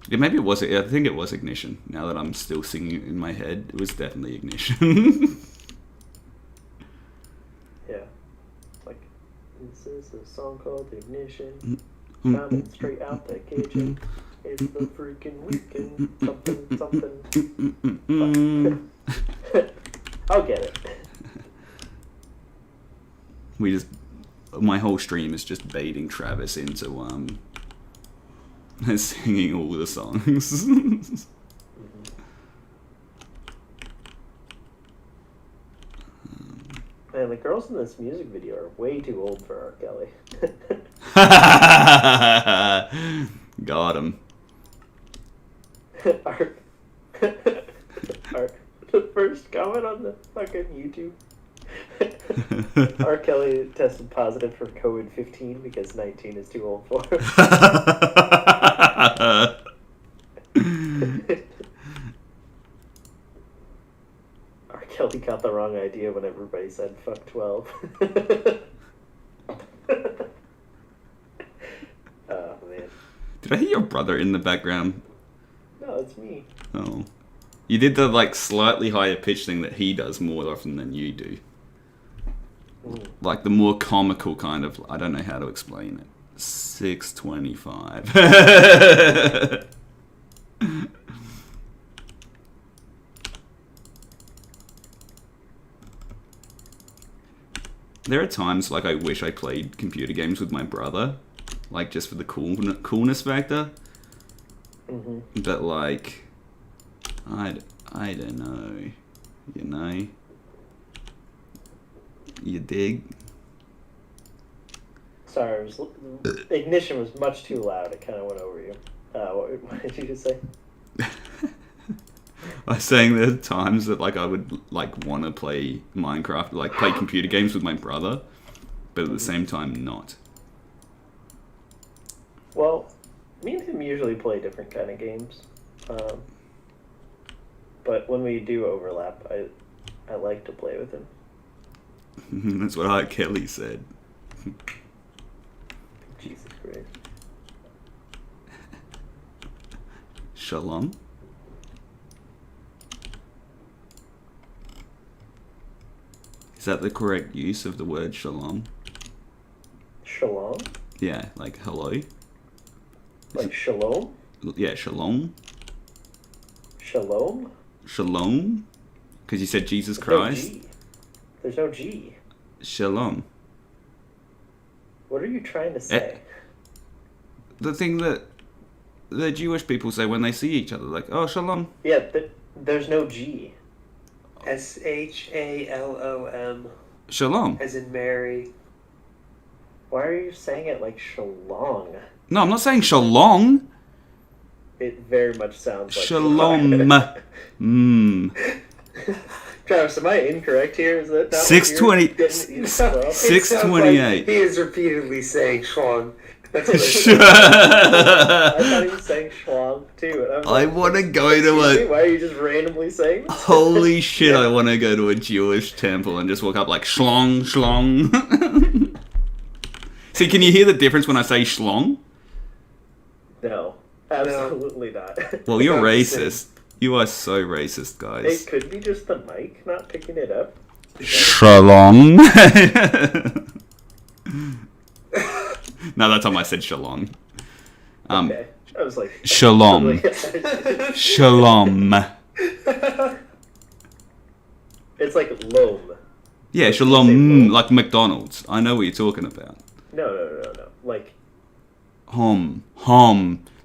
Yeah, maybe it was. I think it was Ignition. Now that I'm still singing it in my head, it was definitely Ignition. Yeah. Like, this is a song called Ignition. Coming straight out the kitchen. It's the freaking weekend. Something, something. I'll get it. My whole stream is just baiting Travis into singing all the songs. Man, the girls in this music video are way too old for R. Kelly. Got him. The first comment on the fucking YouTube. R. Kelly tested positive for COVID-15 because 19 is too old for him. R. Kelly got the wrong idea when everybody said fuck 12. Oh, man. Did I hear your brother in the background? No, it's me. Oh. You did the, like, slightly higher pitch thing that he does more often than you do. Like, the more comical kind of... I don't know how to explain it. 625. There are times, like, I wish I played computer games with my brother. Like, just for the coolness factor. But, like... I don't know. You know? You dig? Sorry, Ignition was much too loud. It kind of went over you. What did you just say? I was saying there are times that, like, I would, like, want to play Minecraft, like, play computer games with my brother, but at the same time not. Well, me and him usually play different kind of games. But when we do overlap, I like to play with him. That's what R. Kelly said. Jesus Christ. Shalom. Is that the correct use of the word shalom? Shalom? Yeah, like hello. Like shalom? Yeah, shalom. Shalom? Shalom? Because you said Jesus There's no Christ. G. There's no G. Shalom. What are you trying to say? The thing that the Jewish people say when they see each other, like, oh, shalom. Yeah, there's no G. SHALOM, Shalom. as in Mary. Why are you saying it like shalong? No, I'm not saying shalom. It very much sounds like Shalom. Travis, am I incorrect here? Is that not 620 what you're getting- well, It sounds 628. like he is repeatedly saying schlong. That's what I thought he was saying schlong too. And I like, want to go to "Excuse me, a... why are you just randomly saying this? Holy shit, I want to go to a Jewish temple and just walk up like, shlong, shlong. See, can you hear the difference when I say shlong? No, absolutely not. Well, you're Not the racist. You are so racist, guys. It could be just the mic not picking it up. Shalom. No, that time I said shalom. Okay. I was like, Shalom. Shalom. It's like loam. Yeah, Say shalom, loam. like McDonald's. I know what you're talking about. No. Like, Hom.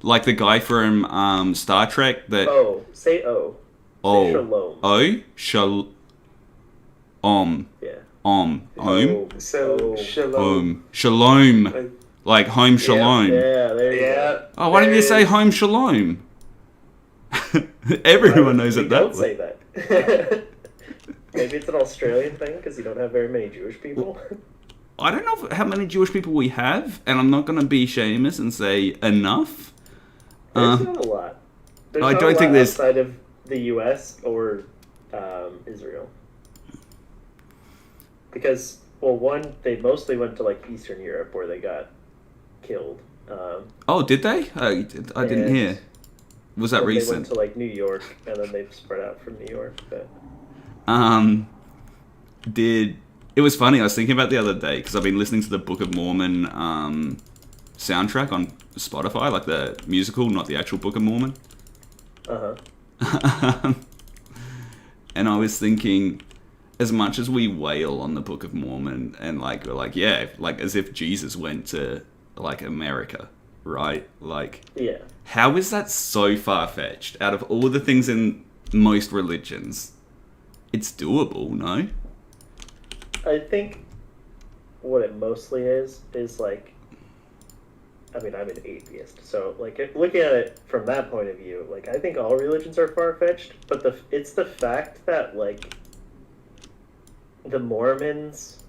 Like the guy from Star Trek that... say O. Oh. Say shalom. Oh? Yeah. Om. So, shalom. Shalom. Like home shalom. Yeah, there you Yeah. go. Oh, why didn't you say home shalom? Everyone knows We it don't that say way. that. Maybe it's an Australian thing because you don't have very many Jewish people. I don't know how many Jewish people we have, and I'm not going to be Seamus and say enough. There's not a lot. There's I not don't a think lot there's- outside of the U.S. or Israel. Because, well, one, they mostly went to like Eastern Europe where they got killed. Oh, did they? I didn't And hear. Was that then They recent? went to like New York, and then they've spread out from New York. But It was funny, I was thinking about the other day, because I've been listening to the Book of Mormon soundtrack on Spotify, like the musical, not the actual Book of Mormon. And I was thinking, as much as we wail on the Book of Mormon, and like, we're like, yeah, like as if Jesus went to like America, right? Like, yeah. how is that so far-fetched? Out of all the things in most religions, it's doable, no? I think what it mostly is like, I mean, I'm an atheist, so like looking at it from that point of view, like I think all religions are far-fetched, but it's the fact that like the Mormons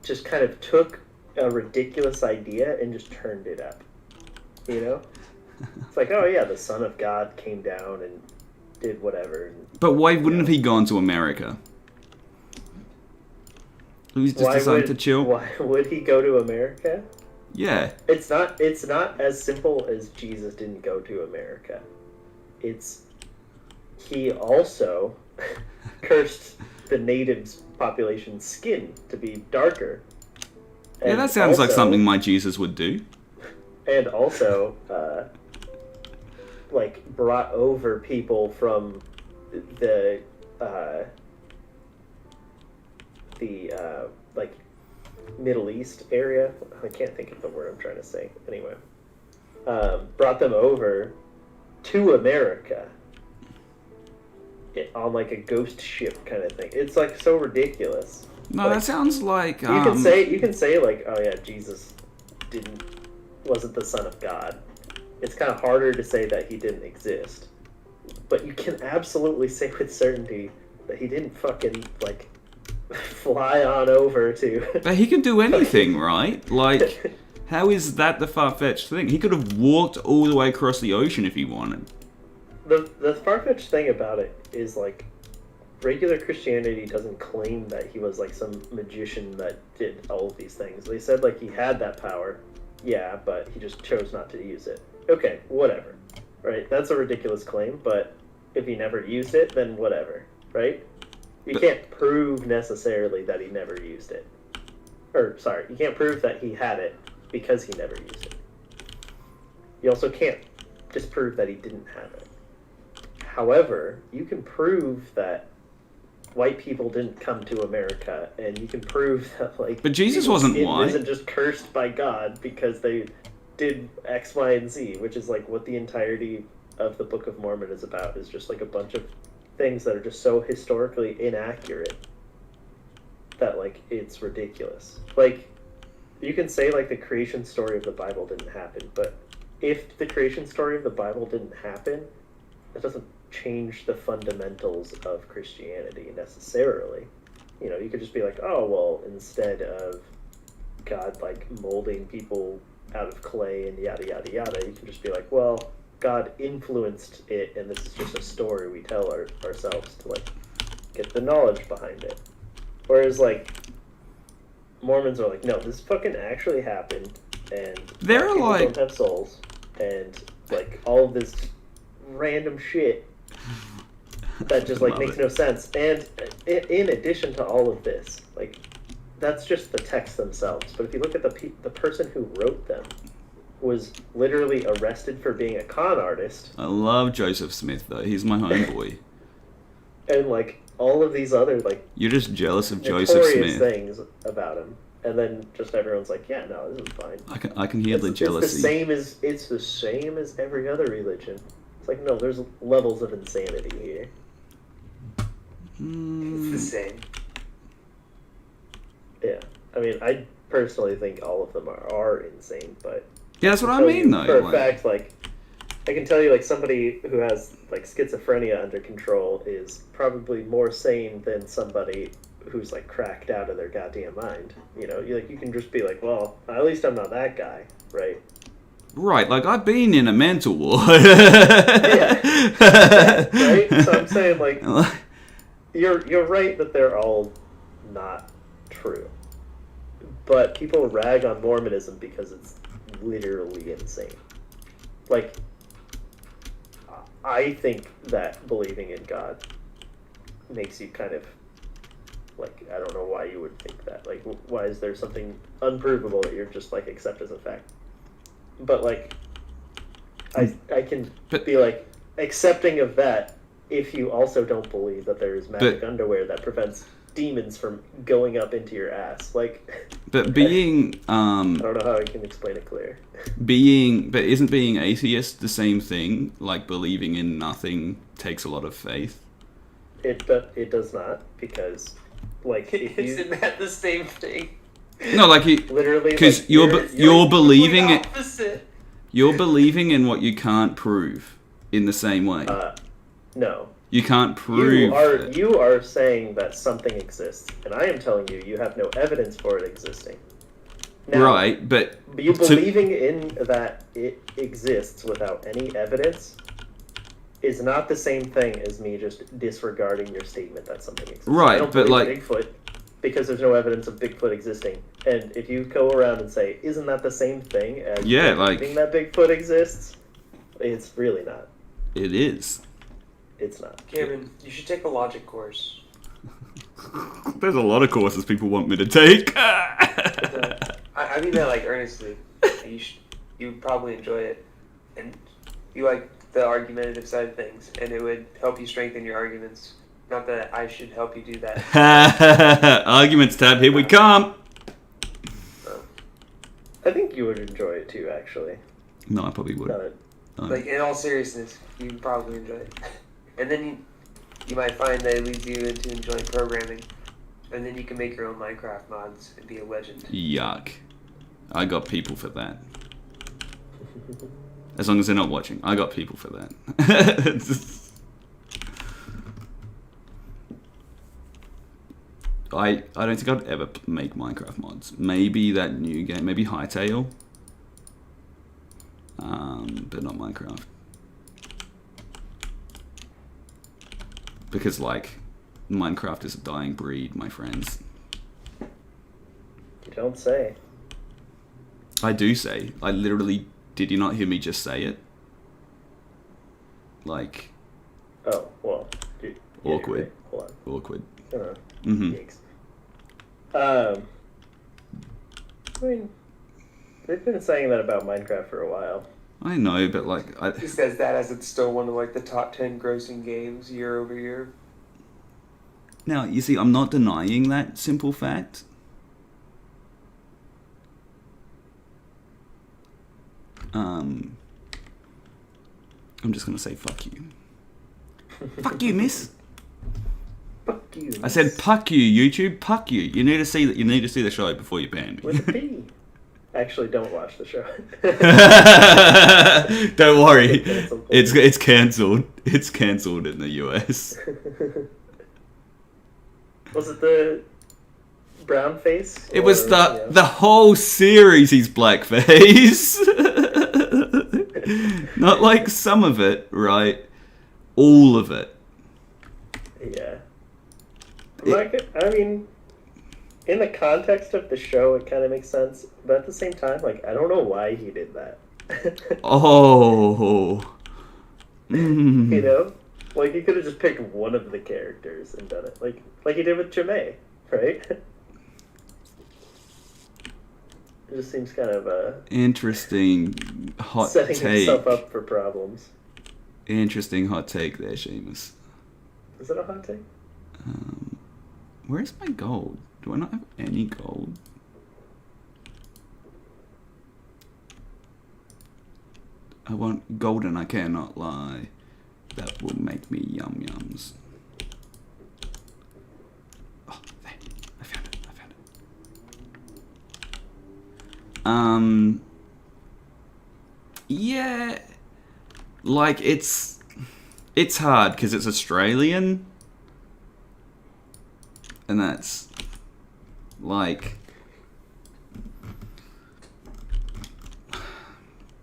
just kind of took a ridiculous idea and just turned it up, you know? It's like, oh yeah, the Son of God came down and did whatever. And, But why wouldn't he gone to America? He was just decided to chill. Why would he go to America? Yeah. It's not as simple as Jesus didn't go to America. It's he also cursed the natives' population's skin to be darker. Yeah, And that sounds like also- something my Jesus would do. And also, like, brought over people from the like, Middle East area. I can't think of the word I'm trying to say. Anyway. Brought them over to America. On, like, a ghost ship kind of thing. It's, like, so ridiculous. No, Like, that sounds like... You can say like, oh yeah, Jesus wasn't the Son of God. It's kind of harder to say that he didn't exist, but you can absolutely say with certainty that he didn't fucking fly on over to. But he can do anything, right? Like, How is that the far-fetched thing? He could have walked all the way across the ocean if he wanted. The far-fetched thing about it is, like, regular Christianity doesn't claim that he was, like, some magician that did all of these things. They said, like, he had that power, yeah, but he just chose not to use it. Okay, whatever, right? That's a ridiculous claim, but if he never used it, then whatever, right? You can't prove necessarily that he never used it. Or, sorry, you can't prove that he had it because he never used it. You also can't disprove that he didn't have it. However, you can prove that white people didn't come to America, and you can prove that, like... But Jesus wasn't white. Isn't just cursed by God because they did X, Y, and Z, which is, like, what the entirety of the Book of Mormon is about, is just, like, a bunch of things that are just so historically inaccurate that, like, it's ridiculous. Like, you can say, like, the creation story of the Bible didn't happen, but if the creation story of the Bible didn't happen, it doesn't change the fundamentals of Christianity necessarily. You know, you could just be like, oh, well, instead of God, like, molding people out of clay and yada, yada, yada, you can just be like, well, God influenced it, and this is just a story we tell ourselves to, like, get the knowledge behind it. Whereas, like, Mormons are like, no, this fucking actually happened, and They're people like... don't have souls, and, like, all of this random shit that just, like, makes no sense. And in addition to all of this, like, that's just the text themselves. But if you look at the person who wrote them was literally arrested for being a con artist. I love Joseph Smith, though. He's my homeboy. And, like, all of these other, like... You're just jealous of Joseph notorious Smith. things about him. And then just everyone's like, yeah, no, this is fine. I can hear the jealousy. It's the same as every other religion. It's like, no, there's levels of insanity here. It's the same. Yeah. I mean, I personally think all of them are insane, but... Yeah, that's what I mean, though. For a fact, like, I can tell you, like, somebody who has, like, schizophrenia under control is probably more sane than somebody who's, like, cracked out of their goddamn mind. You know, you can just be like, well, at least I'm not that guy, right? Right, like, I've been in a mental ward. Yeah. Right? So I'm saying, like, you're right that they're all not true. But people rag on Mormonism because it's literally insane. Like, I think that believing in God makes you kind of, like, I don't know why you would think that. Like, why is there something unprovable that you're just, like, accept as a fact? But, like, I can be, like, accepting of that if you also don't believe that there is magic underwear that prevents demons from going up into your ass. Like, but being I don't know how I can explain it clear. But isn't being atheist the same thing? Like, believing in nothing takes a lot of faith. It does not, because, like, if you... Isn't that the same thing? No, like, literally, because like, you're believing it. Opposite. You're believing in what you can't prove in the same way. No. You can't prove it. You are saying that something exists, and I am telling you, you have no evidence for it existing. Now, right, but you believing in that it exists without any evidence is not the same thing as me just disregarding your statement that something exists. Right, I don't but, believe like... Bigfoot because there's no evidence of Bigfoot existing. And if you go around and say, isn't that the same thing as believing that Bigfoot exists? It's really not. It is. It's not. Cameron, you should take a logic course. There's a lot of courses people want me to take. I mean that, like, earnestly. You probably enjoy it, and you like the argumentative side of things, and it would help you strengthen your arguments. Not that I should help you do that. Arguments tab, here we come. I think you would enjoy it too, actually. No, I probably would. Like, in all seriousness, you would probably enjoy it. And then you might find that it leads you into enjoying programming. And then you can make your own Minecraft mods and be a legend. Yuck. I got people for that. As long as they're not watching. I got people for that. I don't think I'd ever make Minecraft mods. Maybe that new game, maybe Hytale. but not Minecraft. Because, like, Minecraft is a dying breed, my friends. You don't say. I do say. I literally... Did you not hear me just say it? Like... Oh, well. Awkward. Right. Hold on. Awkward. Mm-hmm. I mean, they've been saying that about Minecraft for a while. I know, but like... He says that as it's still one of like the top 10 grossing games year over year. Now, you see, I'm not denying that simple fact. I'm just gonna say fuck you. Fuck you, miss. Fuck you. Miss. I said puck you, YouTube. Puck you. You need to see that. You need to see the show before you ban me. With a P. Actually, don't watch the show. Don't worry. It's cancelled. It's cancelled in the US. Was it the brown face? It was the whole series. He's blackface. Not like some of it, right? All of it. Yeah. I mean, in the context of the show, it kind of makes sense. But at the same time, like, I don't know why he did that. Oh. Mm. You know? Like, he could have just picked one of the characters and done it. Like he did with Jamae, right? It just seems kind of interesting hot setting take. himself up for problems. Interesting hot take there, Seamus. Is it a hot take? Where's my gold? Do I not have any gold? I want golden, I cannot lie. That will make me yum yums. Oh, there. I found it. Yeah. Like, it's hard because it's Australian. And that's like,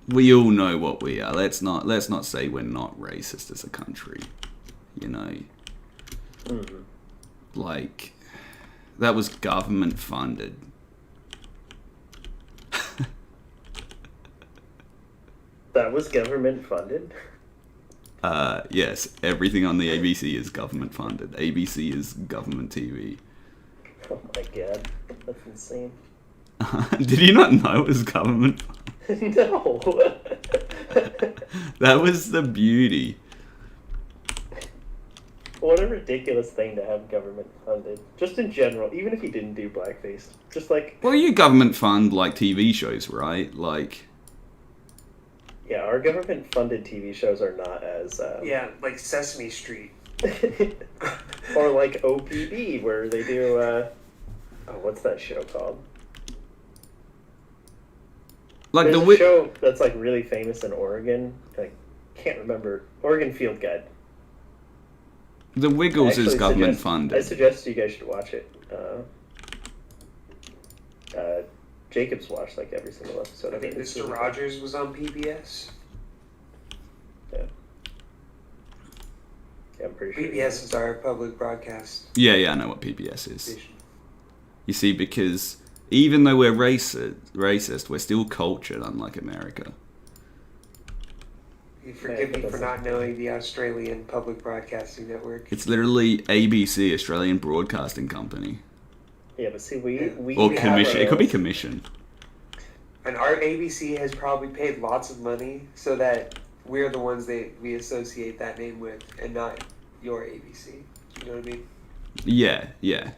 we all know what we are. Let's not say we're not racist as a country. You know, like, that was government funded. That was government funded? Yes, everything on the ABC is government funded. ABC is government TV. Oh my god, that's insane. Did you not know it was government funded? No. That was the beauty. What a ridiculous thing to have government funded. Just in general, even if you didn't do blackface. Just like... Well, you government fund, like, TV shows, right? Like... Yeah, our government-funded TV shows are not as... Yeah, like Sesame Street. Or like OPB, where they do... what's that show called? Like There's a show that's like really famous in Oregon. I can't remember. Oregon Field Guide. The Wiggles is government funded. I suggest you guys should watch it. Jacob's watched like every single episode. I think Mr. Rogers was on PBS. Yeah. Yeah, I'm pretty sure. PBS is our public broadcast. Yeah, I know what PBS is. You see, because even though we're racist, we're still cultured, unlike America. You forgive me for not knowing the Australian Public Broadcasting Network. It's literally ABC, Australian Broadcasting Company. Yeah, but see, we or commission. It could be commission. And our ABC has probably paid lots of money so that we're the ones that we associate that name with, and not your ABC. You know what I mean? Yeah.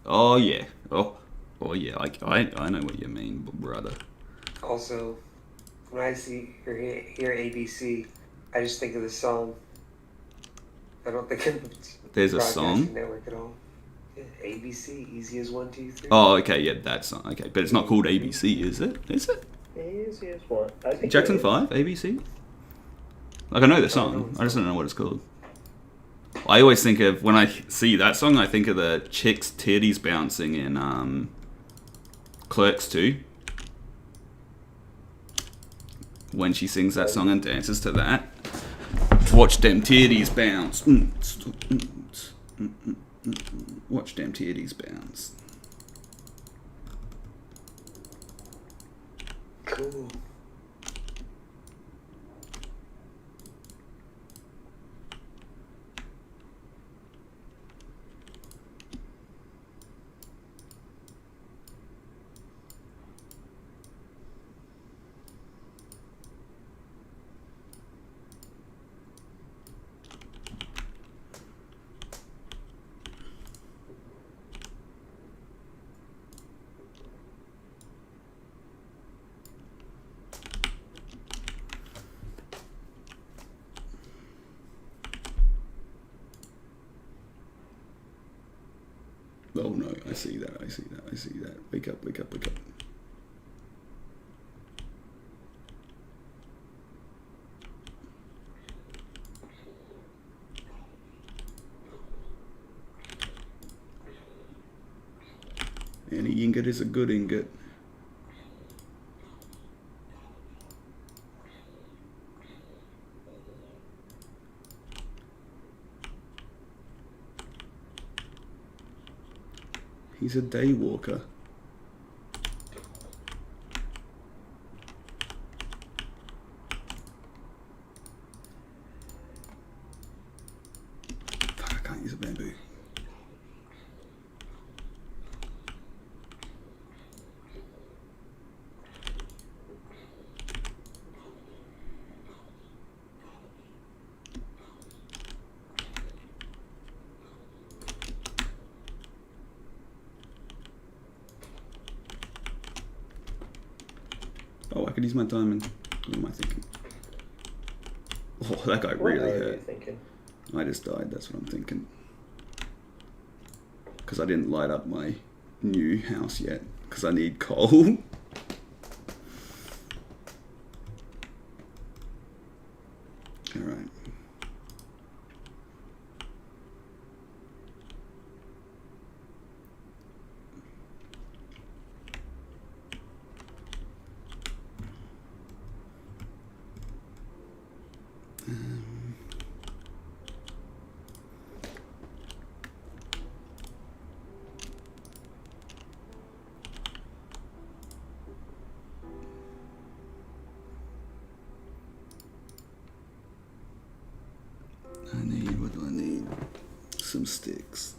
Oh yeah. Oh yeah. I know what you mean, brother. Also, when I hear ABC, I just think of this song. I don't think of There's a Broadcasting song? Network at all. Yeah, ABC, easy as 1, 2, 3. Oh, okay, yeah, that song. Okay, but it's not called ABC, is it? Is it? Easy as one. I think Jackson it is. 5, ABC? Like, I know the song. I just don't know what it's called. I always think of, when I see that song, I think of the chick's titties bouncing in Clerks 2. when she sings that song and dances to that. Watch them titties bounce. Watch them titties bounce. Cool. Oh no, I see that, I see that, I see that. Wake up, wake up, wake up. Any ingot is a good ingot. He's a day walker. Fuck, I can't use a bamboo. Oh, I could use my diamond. What am I thinking? Oh, that guy What really are you hurt. thinking? I just died, that's what I'm thinking. Because I didn't light up my new house yet. Because I need coal. Alright. What do I need? Some sticks.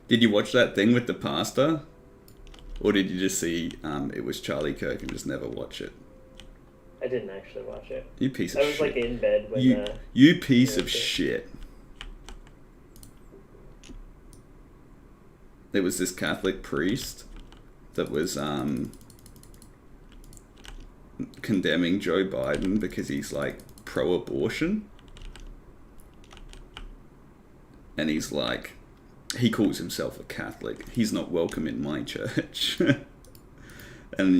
Did you watch that thing with the pastor? Or did you just see it was Charlie Kirk and just never watch it? I didn't actually watch it. You piece of I was shit. like in bed when You piece yeah, of shit. There was this Catholic priest that was condemning Joe Biden because he's like pro-abortion, and he's like, he calls himself a Catholic. He's not welcome in my church. And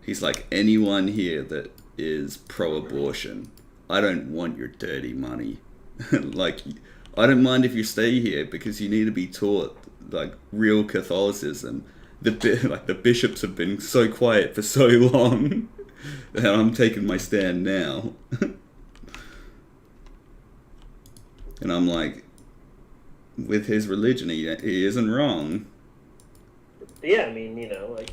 he's like, anyone here that is pro-abortion, I don't want your dirty money. Like, I don't mind if you stay here because you need to be taught like real Catholicism. The bishops have been so quiet for so long, and I'm taking my stand now. And I'm like, with his religion, he isn't wrong. Yeah, I mean, like...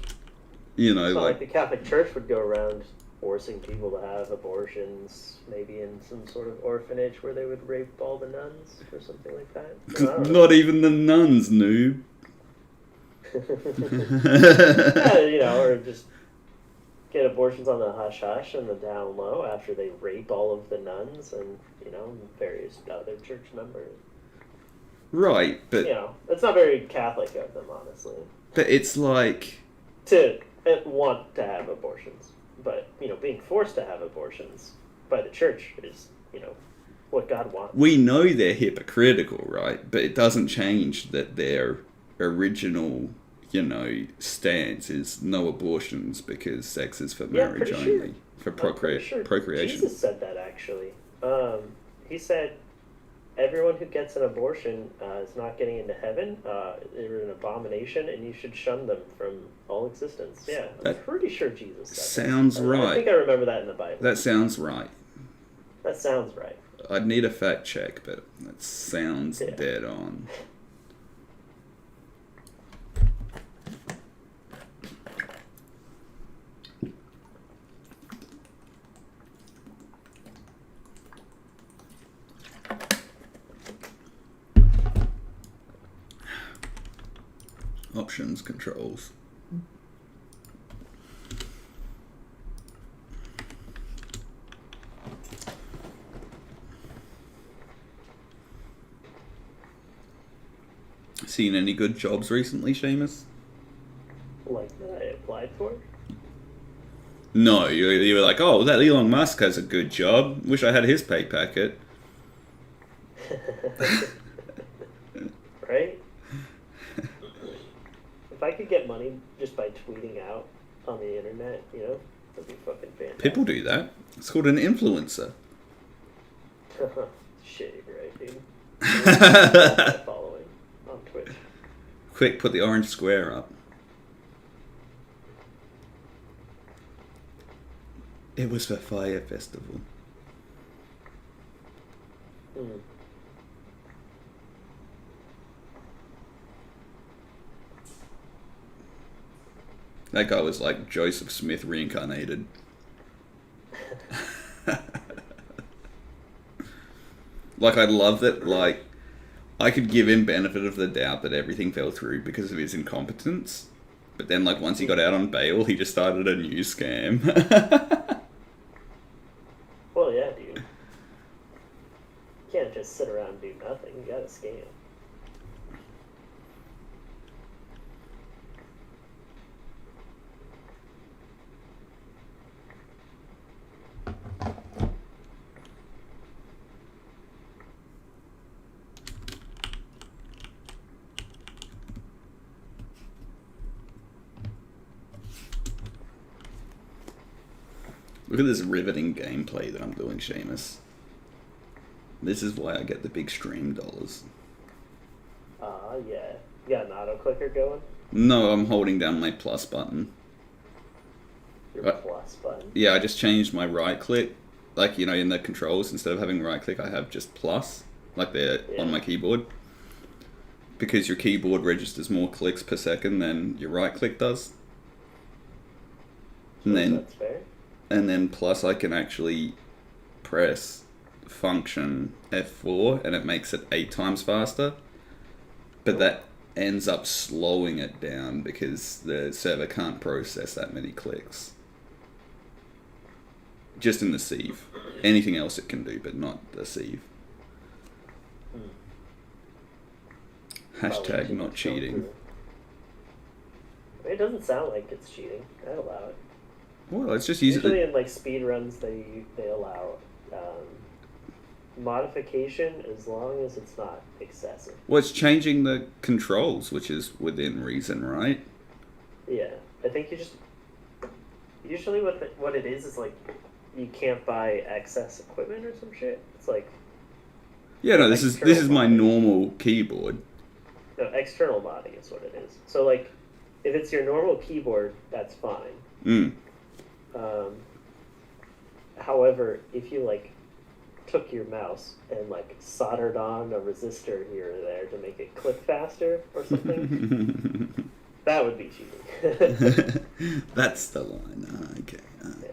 You know, it's not like the Catholic Church would go around forcing people to have abortions, maybe in some sort of orphanage where they would rape all the nuns or something like that. I don't know. Not even the nuns, noob. Yeah, or just get abortions on the hush-hush and the down low after they rape all of the nuns and, various other church members. Right, but... it's not very Catholic of them, honestly. But it's like... To want to have abortions. But, being forced to have abortions by the church is, what God wants. We know they're hypocritical, right? But it doesn't change that their original, stance is no abortions because sex is for marriage only. For procreation. Jesus said that, actually. He said, everyone who gets an abortion is not getting into heaven. They're an abomination, and you should shun them from all existence. Yeah, I'm pretty sure Jesus said sounds that. right. I think I remember that in the Bible. That sounds right. That sounds right. I'd need a fact check, but that sounds dead on. Options, controls. Seen any good jobs recently, Seamus? Like that I applied for? No, you were like, oh, that Elon Musk has a good job. Wish I had his pay packet. Right? If I could get money just by tweeting out on the internet, that'd be fucking fantastic. People do that. It's called an influencer. Shit, you're right, dude. Following on Twitch. Quick, put the orange square up. It was for Fire Festival. That guy was like Joseph Smith reincarnated. Like, I love that, like, I could give him benefit of the doubt that everything fell through because of his incompetence. But then, like, once he got out on bail, he just started a new scam. Well, yeah, dude. You can't just sit around and do nothing. You gotta scam. Look at this riveting gameplay that I'm doing, Seamus. This is why I get the big stream dollars. Yeah. You got an auto-clicker going? No, I'm holding down my plus button. Your plus button? Yeah, I just changed my right click. Like, in the controls, instead of having right click, I have just plus. Like they're on my keyboard. Because your keyboard registers more clicks per second than your right click does. That's fair. And then plus I can actually press function F4 and it makes it 8 times faster. But that ends up slowing it down because the server can't process that many clicks. Just in the sieve. Anything else it can do, but not the sieve. Hashtag not cheating. It doesn't sound like it's cheating. I allow it. Well, let's just use Usually it. in like speed runs, they allow modification as long as it's not excessive. Well, it's changing the controls, which is within reason, right? Yeah, I think you just usually what it is like you can't buy excess equipment or some shit. It's like Yeah, no, this is my modding. normal keyboard. No, external modding is what it is. So like, if it's your normal keyboard, that's fine. Mm. However, if you like took your mouse and like soldered on a resistor here or there to make it click faster or something, that would be cheating. That's the line. Okay. Yeah.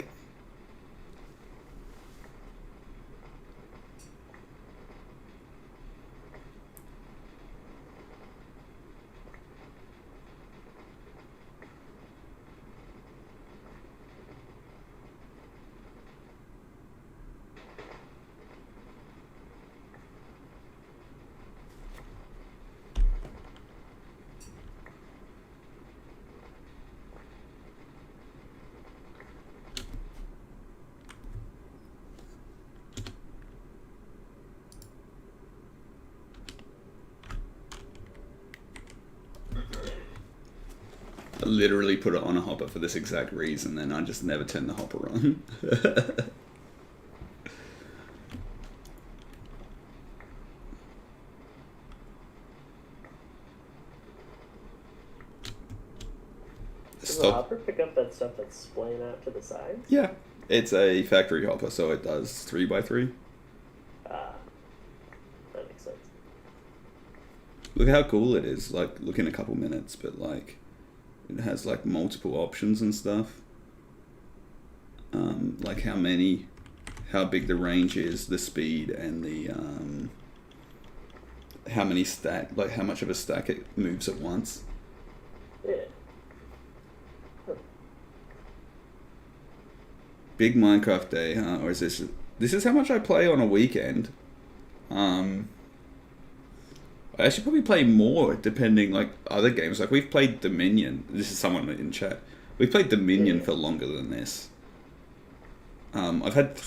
I literally put it on a hopper for this exact reason, and I just never turn the hopper on. Does the hopper pick up that stuff that's splaying out to the sides? Yeah, it's a factory hopper, so it does 3x3. Ah, that makes sense. Look how cool it is. Like, look in a couple minutes, but like, it has like multiple options and stuff. Like how big the range is, the speed, and the how much of a stack it moves at once. Yeah. Big Minecraft day, huh? Or is this is how much I play on a weekend? I actually probably play more depending, like other games. Like we've played Dominion. This is someone in chat. We've played Dominion for longer than this. I've had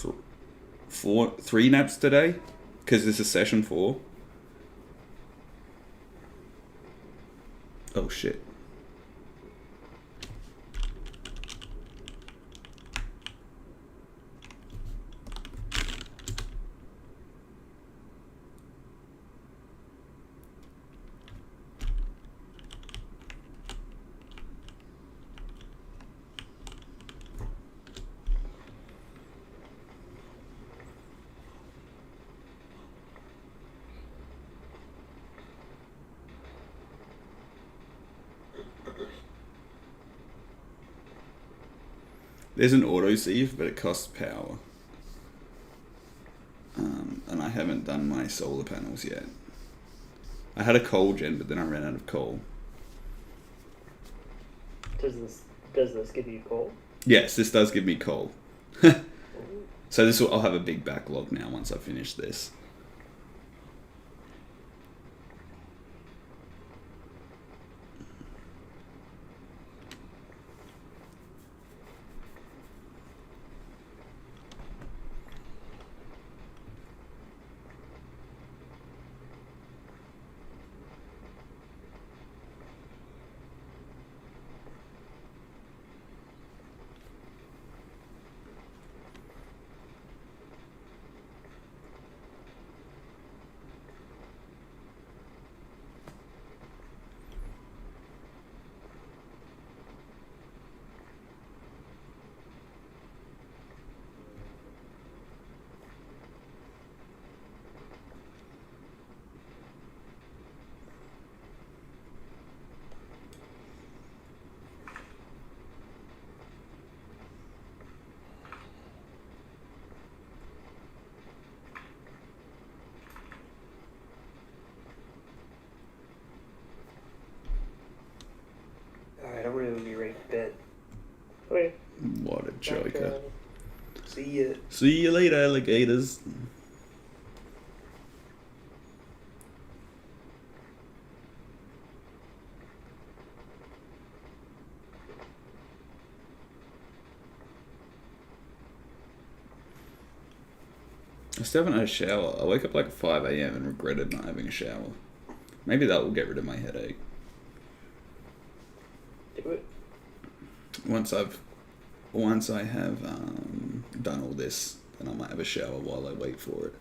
three naps today because this is session 4. Oh shit. There's an autosave, but it costs power. And I haven't done my solar panels yet. I had a coal gen, but then I ran out of coal. Does this give you coal? Yes, this does give me coal. So I'll have a big backlog now once I finish this. Alright, I'm gonna be right in bed. Okay. What a joker. See ya. See you later, alligators. I still haven't had a shower. I woke up like 5 a.m. and regretted not having a shower. Maybe that will get rid of my headache. Do it. Once I have done all this, then I might have a shower while I wait for it.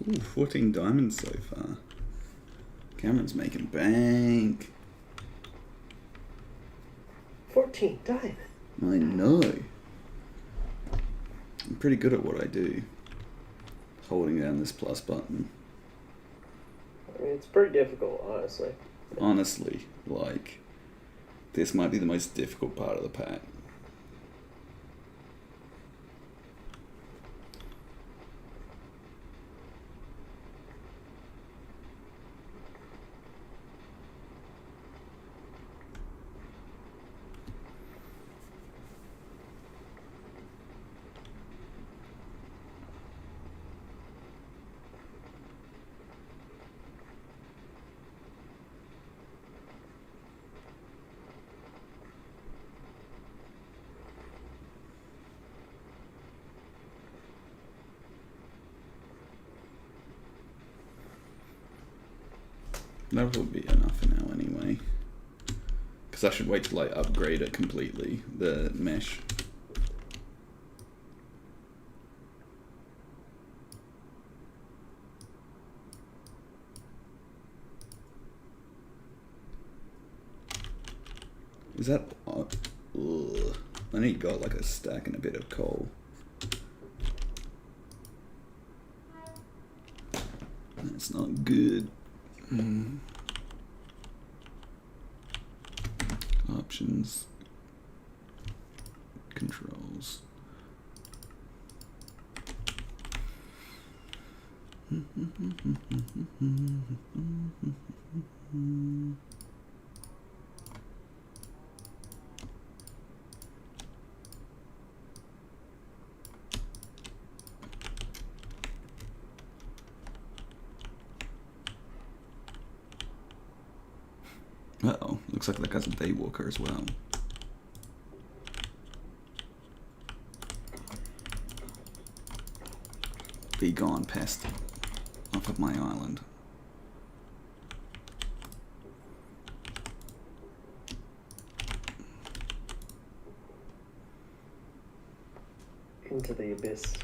Ooh, 14 diamonds so far. Cameron's making bank. 14 diamond. I know. I'm pretty good at what I do. Holding down this plus button. I mean, it's pretty difficult, honestly. Honestly, like, this might be the most difficult part of the pack. That will be enough for now anyway. Because I should wait till I upgrade it completely, the mesh. Is that... Ugh. I only got like a stack and a bit of coal. That's not good. Options, controls. Uh-oh, looks like that guy's a daywalker as well. Be gone, pest. Off of my island. Into the abyss.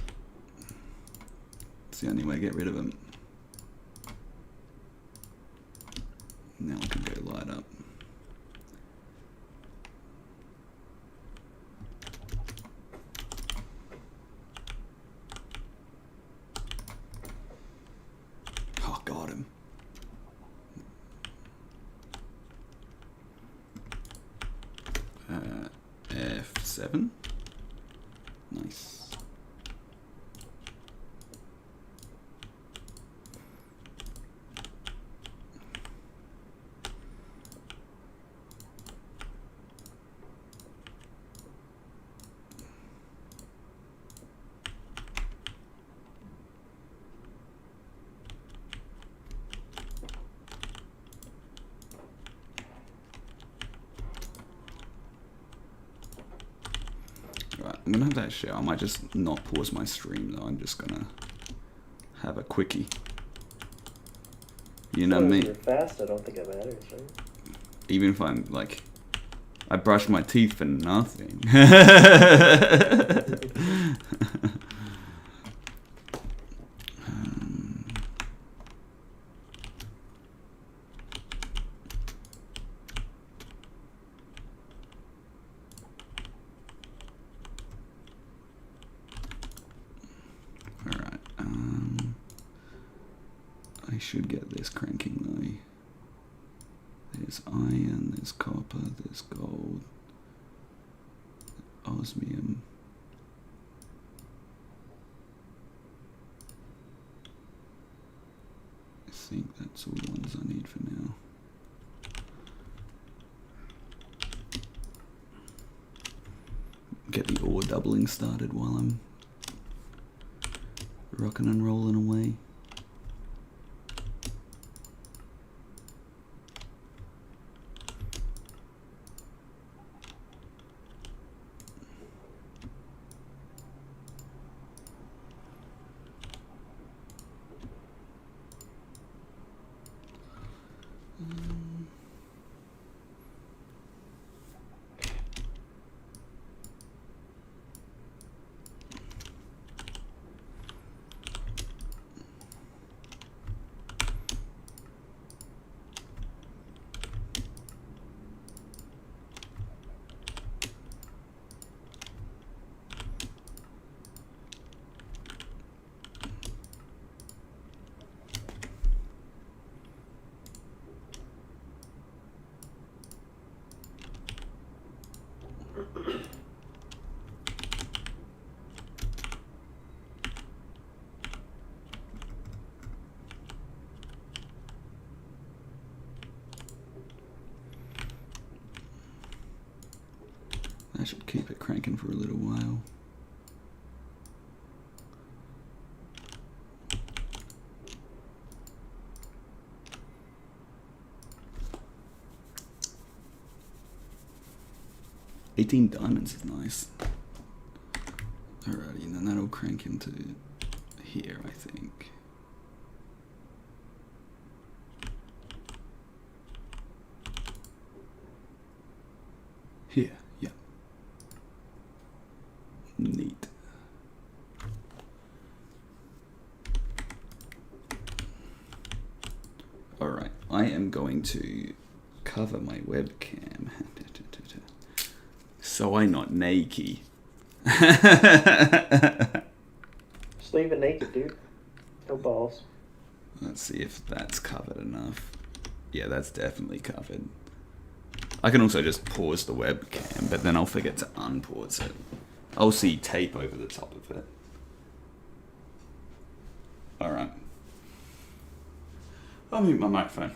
It's the only way to get rid of him. Now I can go light up. Oh, got him. F7. Nice. I'm gonna have that shower. I might just not pause my stream though. I'm just gonna have a quickie. You know If me. you're fast, I don't think it matters, right? Even if I'm like, I brush my teeth for nothing. Alright, I should get this cranking though. There's iron, there's copper, there's gold, osmium. I think that's all the ones I need for now. Get the ore doubling started while I'm rocking and rolling away. That should keep it cranking for a little while. $18 diamonds is nice. Alrighty, and then that'll crank into here, I think. Here, yeah. Neat. Alright, I am going to cover my webcam so I'm not naked. Just leave it naked, dude. No balls. Let's see if that's covered enough. Yeah, that's definitely covered. I can also just pause the webcam, but then I'll forget to unpause it. I'll see tape over the top of it. Alright. I'll mute my microphone.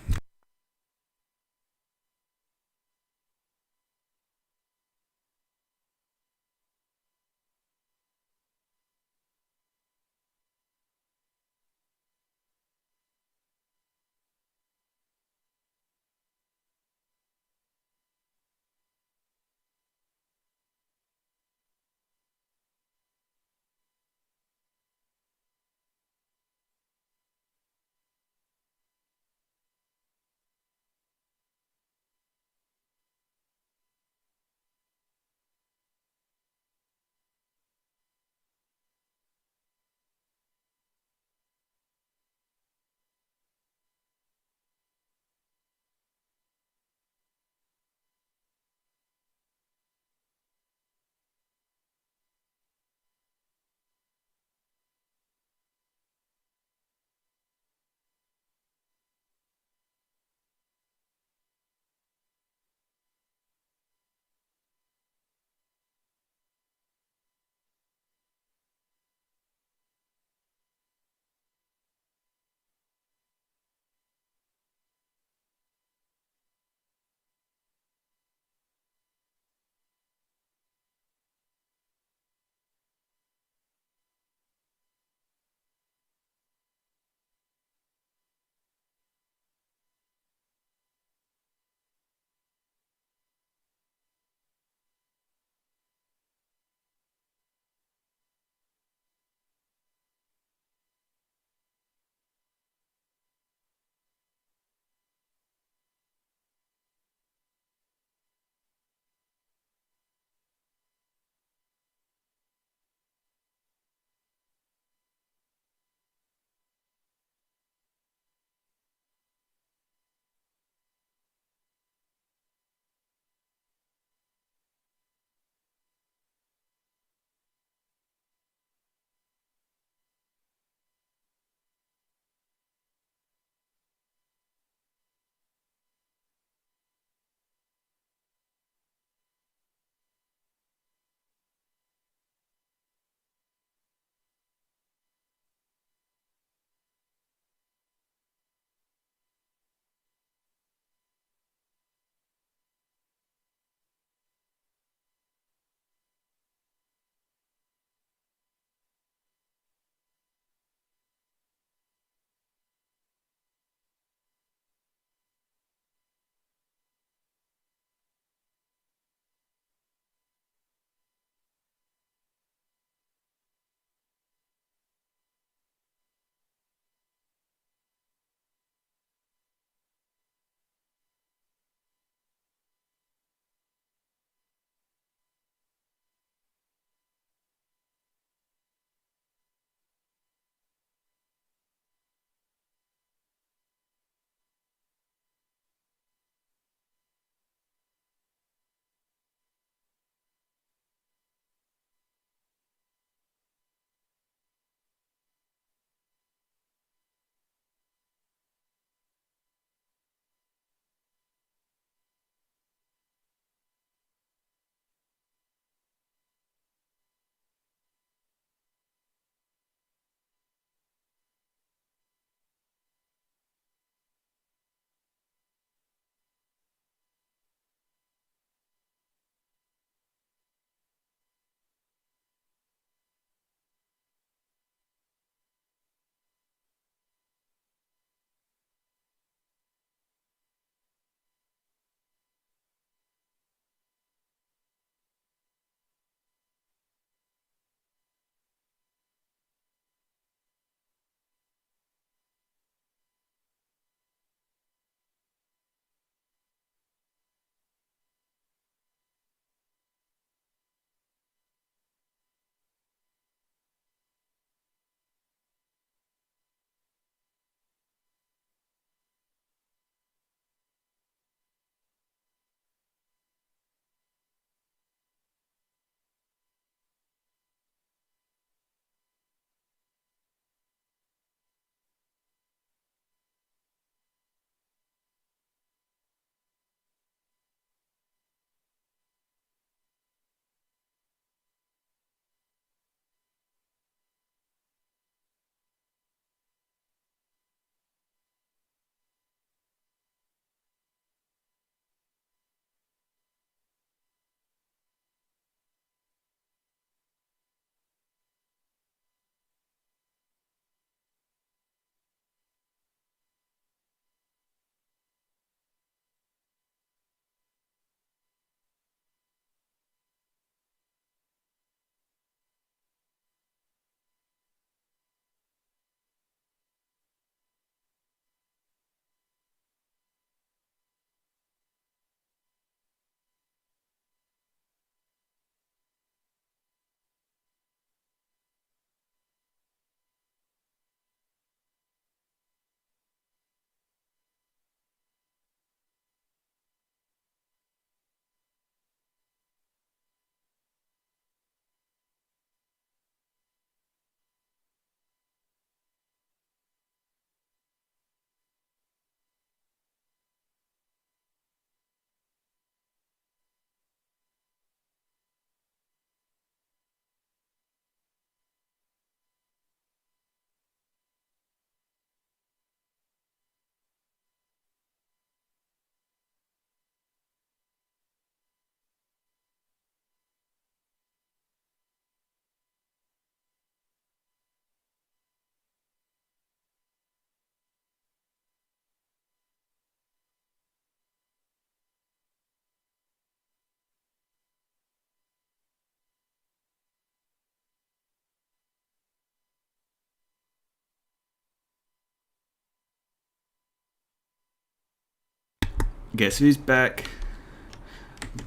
Guess who's back?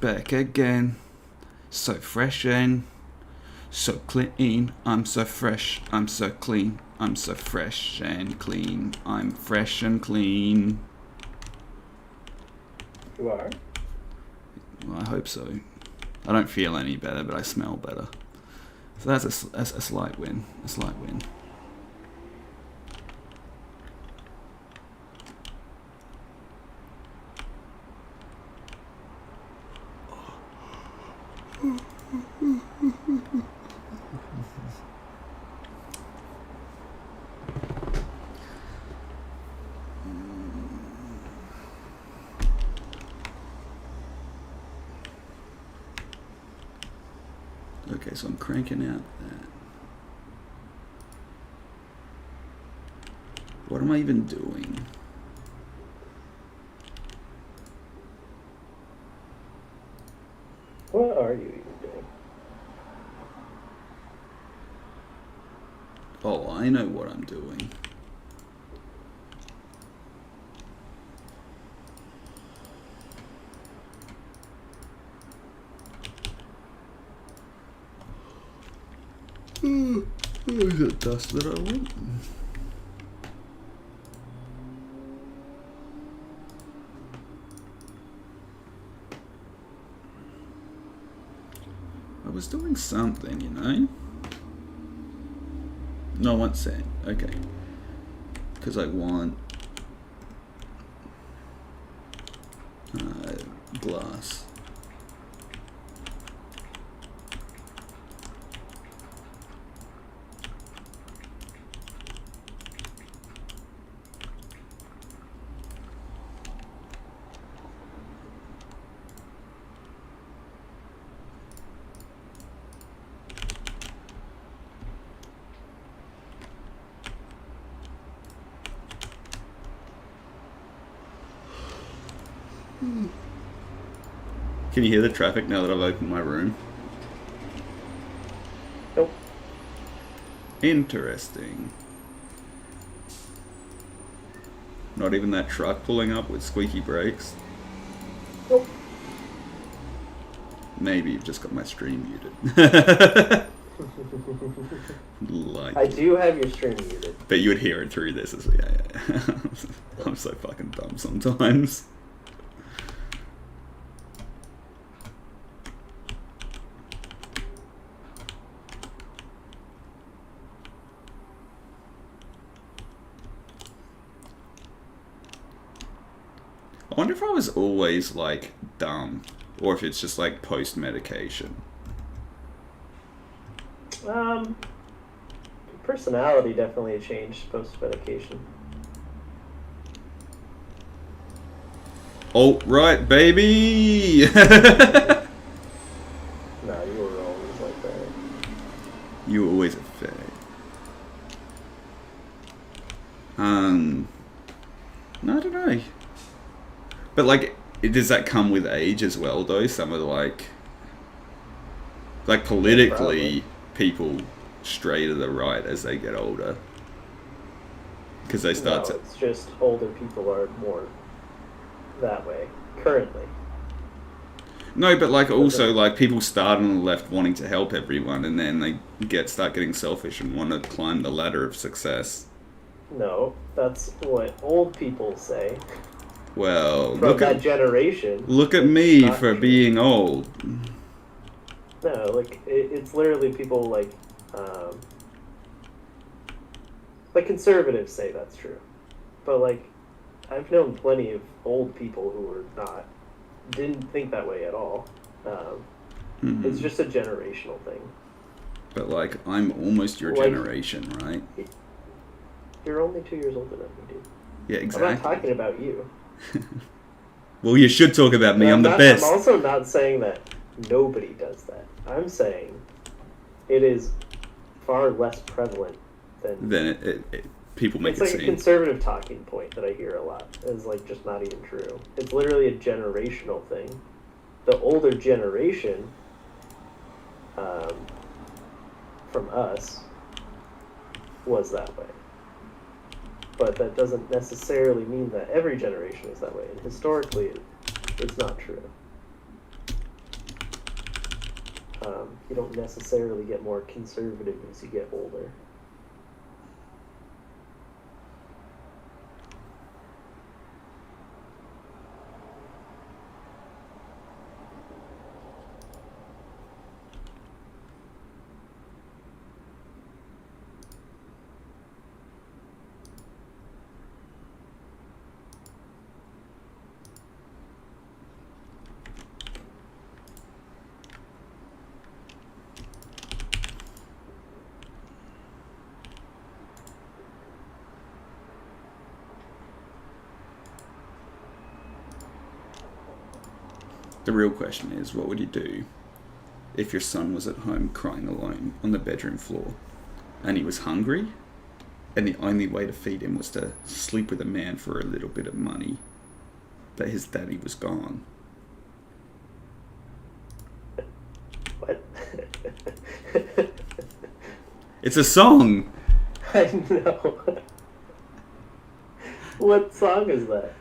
Back again. So fresh and so clean. I'm so fresh. I'm so clean. I'm so fresh and clean. I'm fresh and clean. You are? Well, I hope so. I don't feel any better, but I smell better. So that's a slight win. A slight win. Okay, so I'm cranking out that. What am I even doing? What are you even doing? Oh, I know what I'm doing. Is it dust that I want? I was doing something, you know? No one's saying. Okay. Because I want glass. Can you hear the traffic now that I've opened my room? Nope. Interesting. Not even that truck pulling up with squeaky brakes? Nope. Maybe you've just got my stream muted. Like, I do have your stream muted. but you would hear it through this as yeah. I'm so fucking dumb sometimes. I wonder if I was always like dumb, or if it's just like post medication. Personality definitely changed post medication. Oh, right, baby! No, you were always like that. You were always a fag. No, I don't know. But like, does that come with age as well, though? Some of the like politically, people stray to the right as they get older, because they start to. It's just older people are more that way currently. No, but like also like people start on the left wanting to help everyone, and then they start getting selfish and want to climb the ladder of success. No, that's what old people say. Well, From that generation. Look at me Not for true. being old. No, like it's literally people like conservatives say that's true, but like I've known plenty of old people who didn't think that way at all. It's just a generational thing. But like, I'm almost your generation, right? You're only 2 years older than me, dude. Yeah, exactly. I'm not talking about you. Well, you should talk about me. I'm the not, best. I'm also not saying that nobody does that. I'm saying it is far less prevalent than. Then people make it's it like seem. a conservative talking point that I hear a lot. Is like just not even true. It's literally a generational thing. The older generation, from us, was that way. But that doesn't necessarily mean that every generation is that way. And historically, It's not true. You don't necessarily get more conservative as you get older. The real question is, what would you do if your son was at home crying alone on the bedroom floor and he was hungry and the only way to feed him was to sleep with a man for a little bit of money, but his daddy was gone? What? It's a song! I know. What song is that?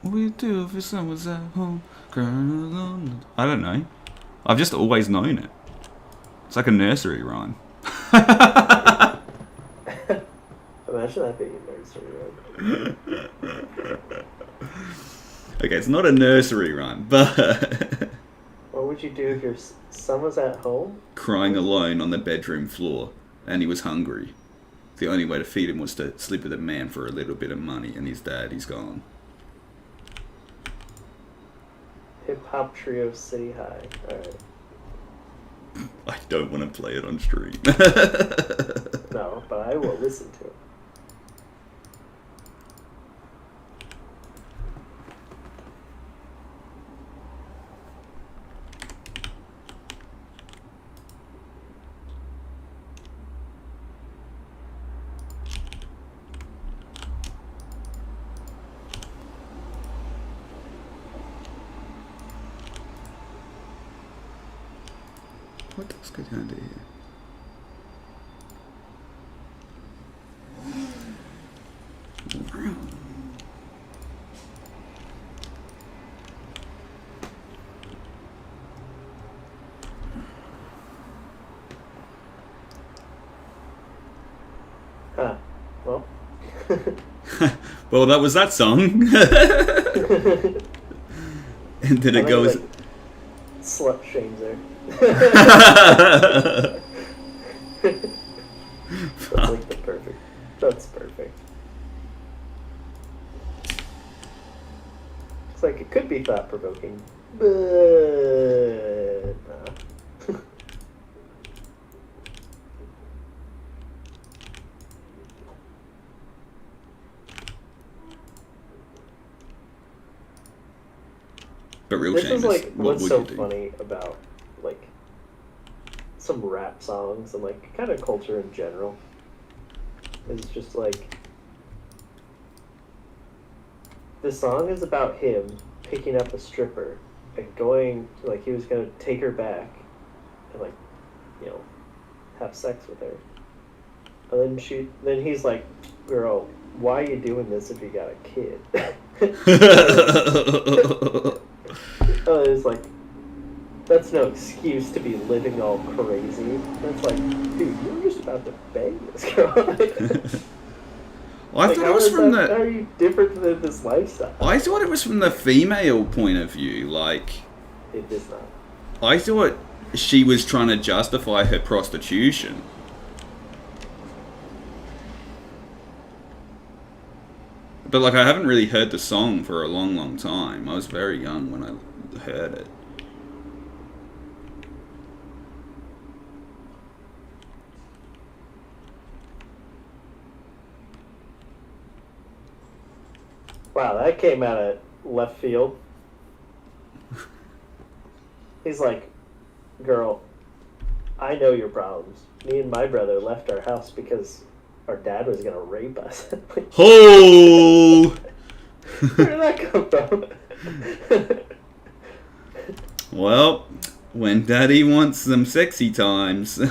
What would you do if your son was at home crying alone? I don't know. I've just always known it. It's like a nursery rhyme. Imagine that being a nursery rhyme. Okay, it's not a nursery rhyme, but... What would you do if your son was at home? Crying alone on the bedroom floor, and he was hungry. The only way to feed him was to sleep with a man for a little bit of money, and his daddy's gone. Hip hop trio City High. Alright. I don't want to play it on stream. No, but I will listen to it. What does go down to here? Huh. Well. Well, that was that song. And then it goes... Like, slut shames her. That's like the perfect. That's perfect. It's like it could be thought provoking, but nah. But real This shame is like what what's would so you do? funny about like some rap songs and like kind of culture in general. Is just like the song is about him picking up a stripper and going like he was gonna take her back and like, you know, have sex with her. And then he's like, "Girl, why are you doing this if you got a kid?" It's like, that's no excuse to be living all crazy. That's like, dude, you were just about to bang this girl. I thought it was from How the... are you different than this lifestyle? I thought it was from the female point of view. Like, It is not. I thought she was trying to justify her prostitution. But like, I haven't really heard the song for a long, long time. I was very young when I heard it. Wow, that came out of left field. He's like, "Girl, I know your problems. Me and my brother left our house because our dad was gonna rape us." Ho! Where did that come from? Well, when daddy wants some sexy times.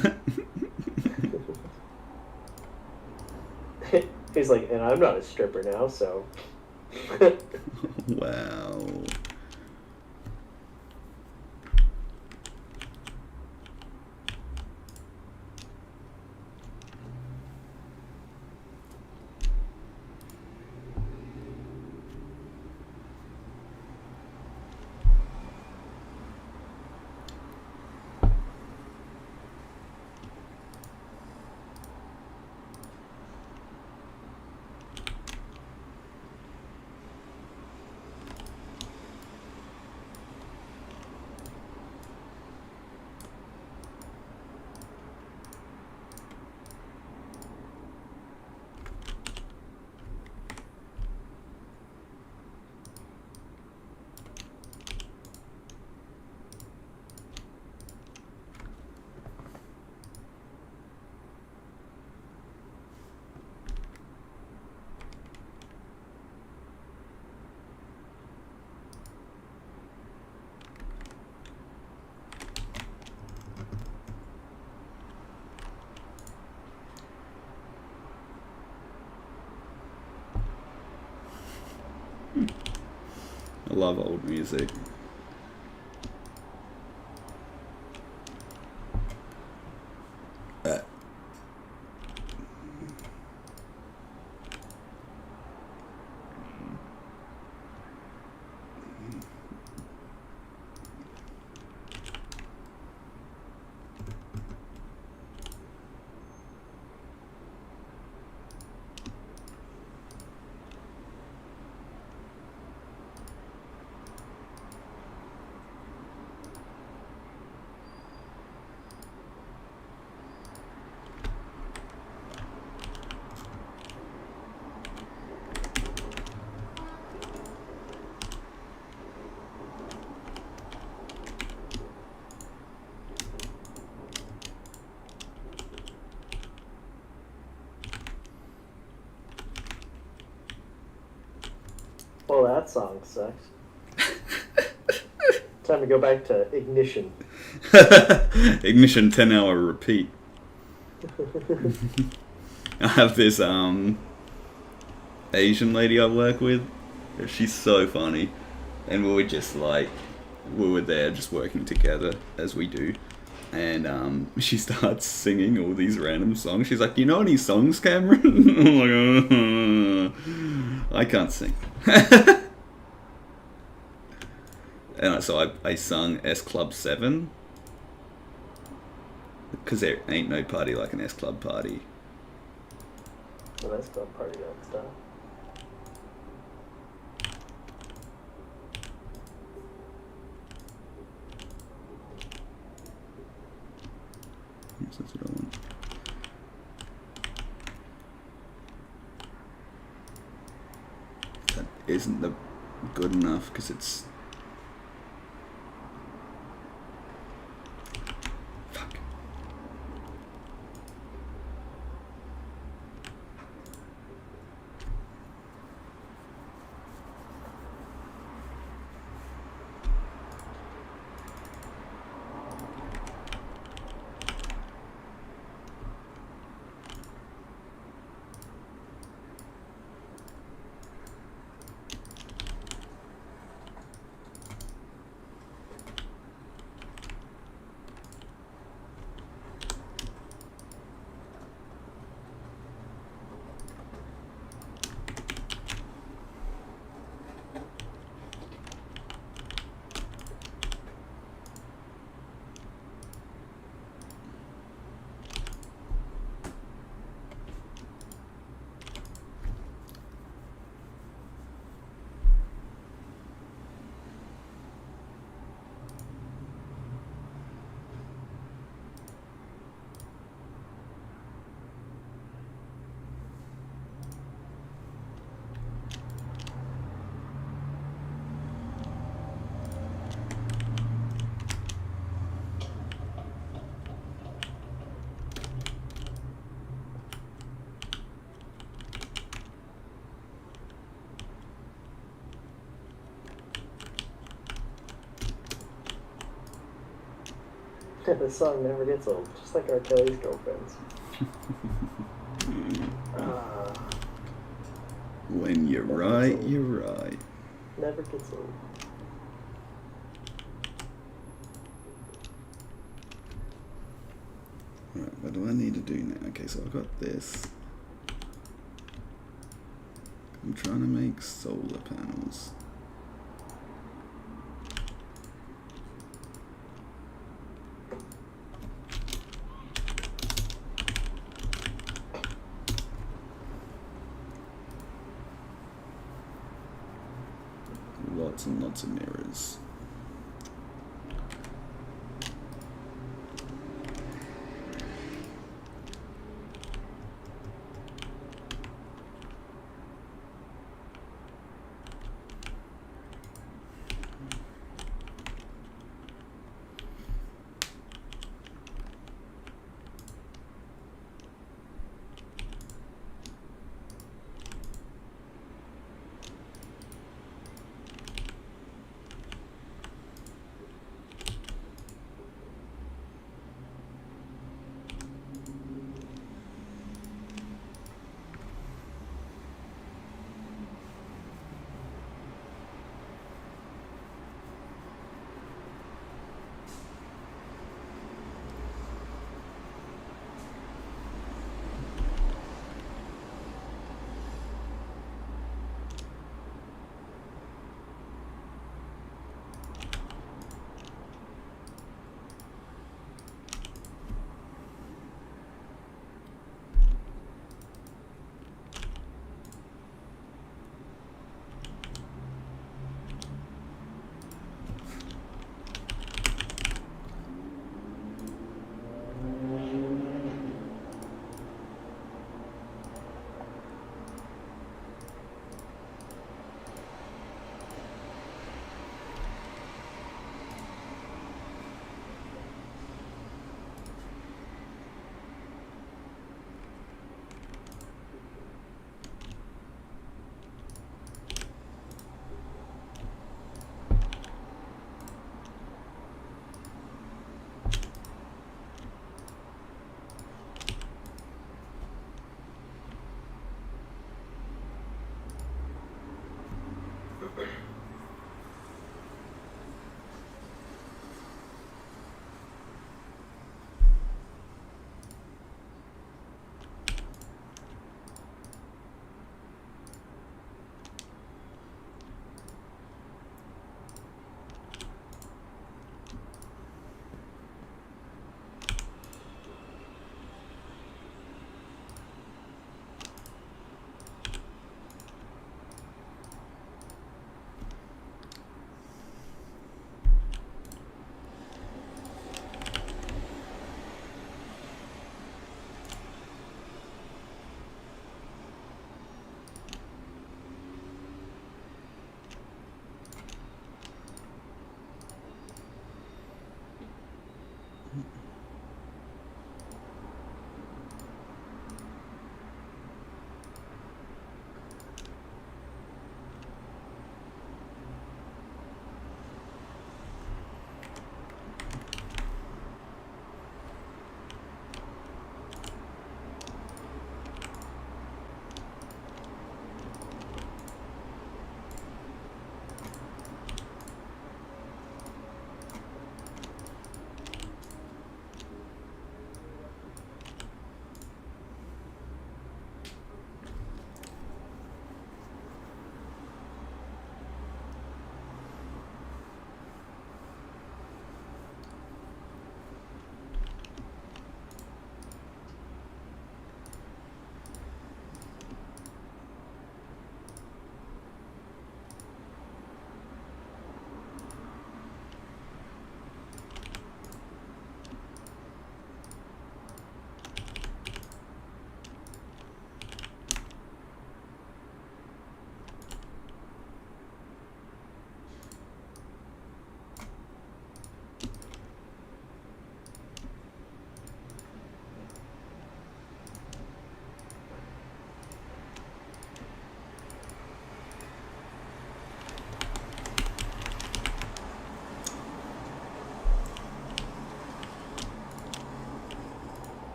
He's like, "And I'm not a stripper now, so." Wow. I love old music. Well, that song sucks. Time to go back to Ignition. Ignition 10-hour repeat. I have this Asian lady I work with. She's so funny, and we were there just working together as we do, and she starts singing all these random songs. She's like, "You know any songs, Cameron?" I'm like, I can't sing. And so I sung S Club 7, because there ain't no party like an S Club party. Well, that's called Party Don't Stop. Yes, that's what I want. That isn't good enough because it's... Fuck. This song never gets old, just like R. Kelly's girlfriends. When you're right, you're right. Never gets old. Right, what do I need to do now? Okay, so I've got this. I'm trying to make solar panels. Lots and lots of mirrors.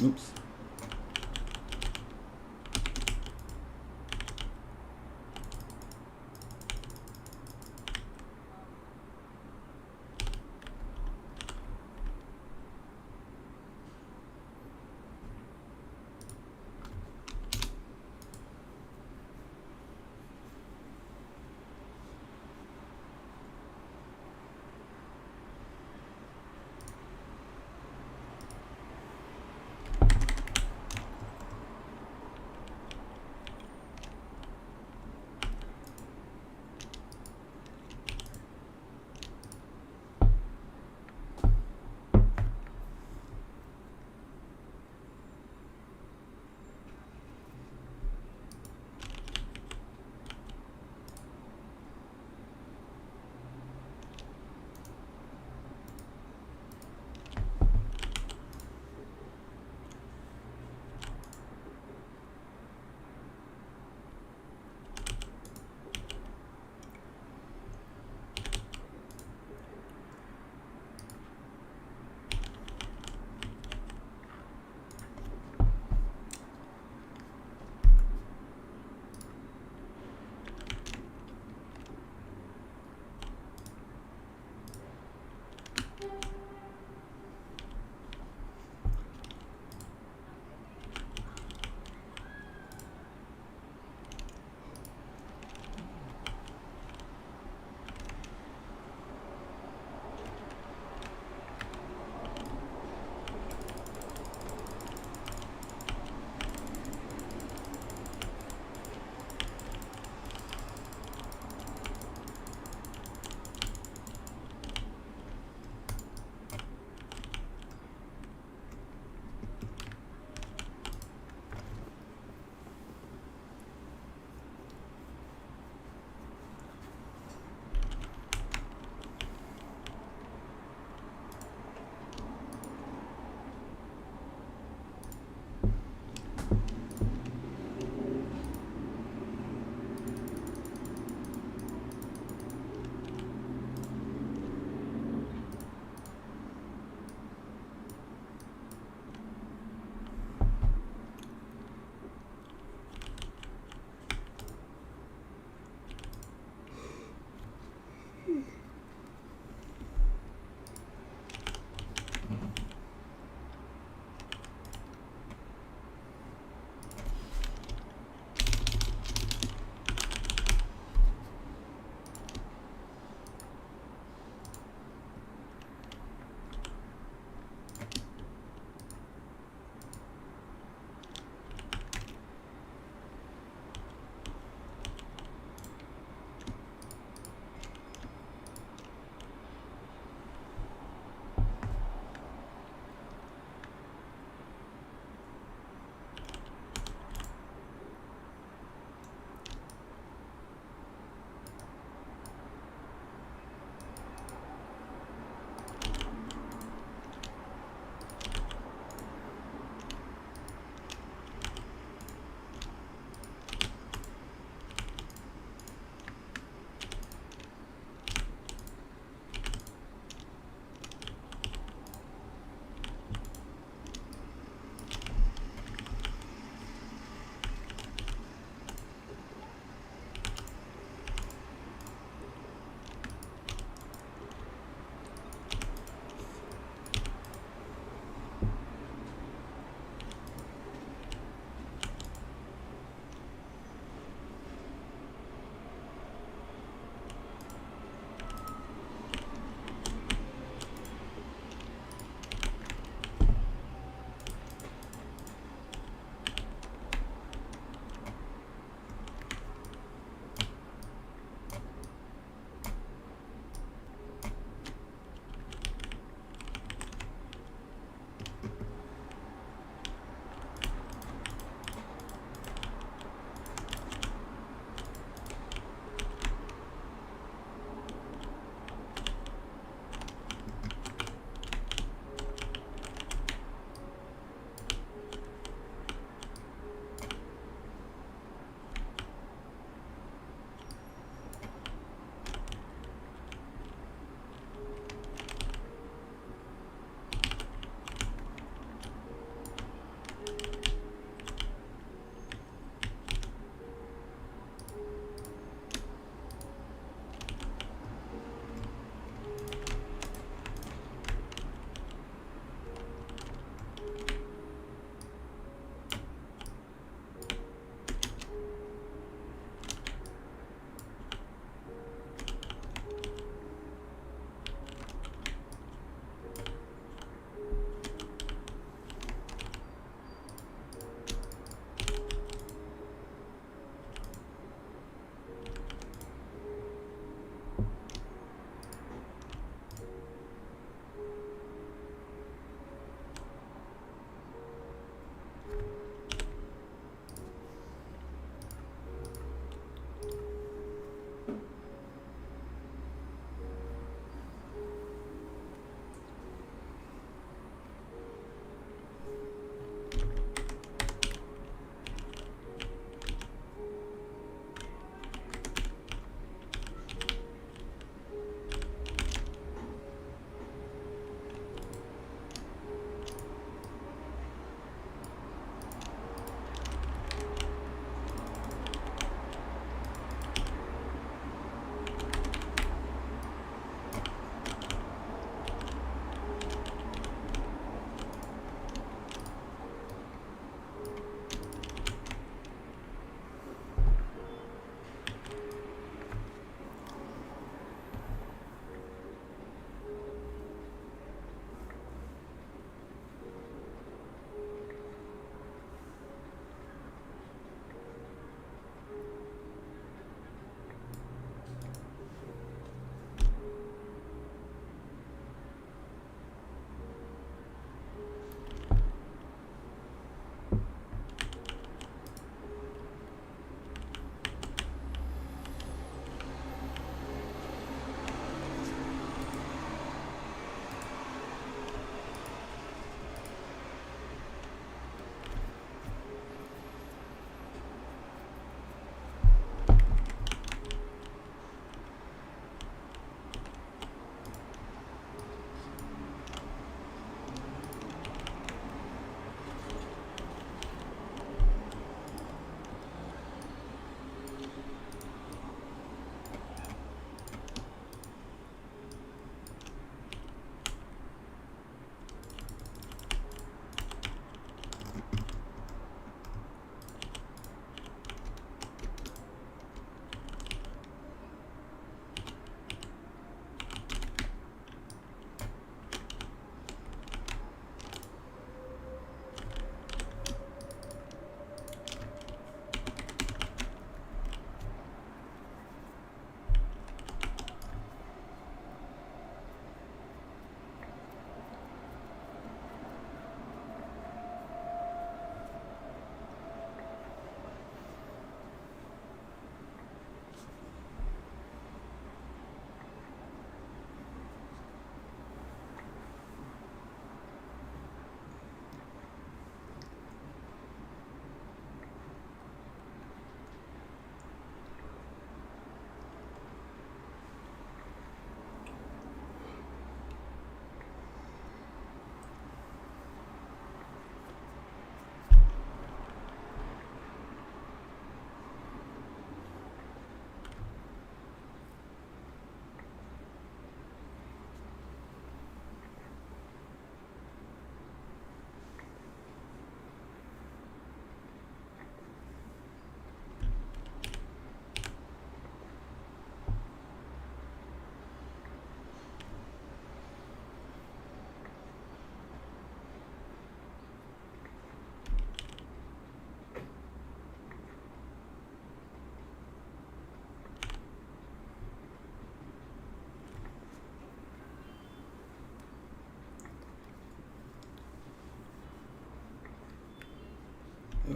Oops.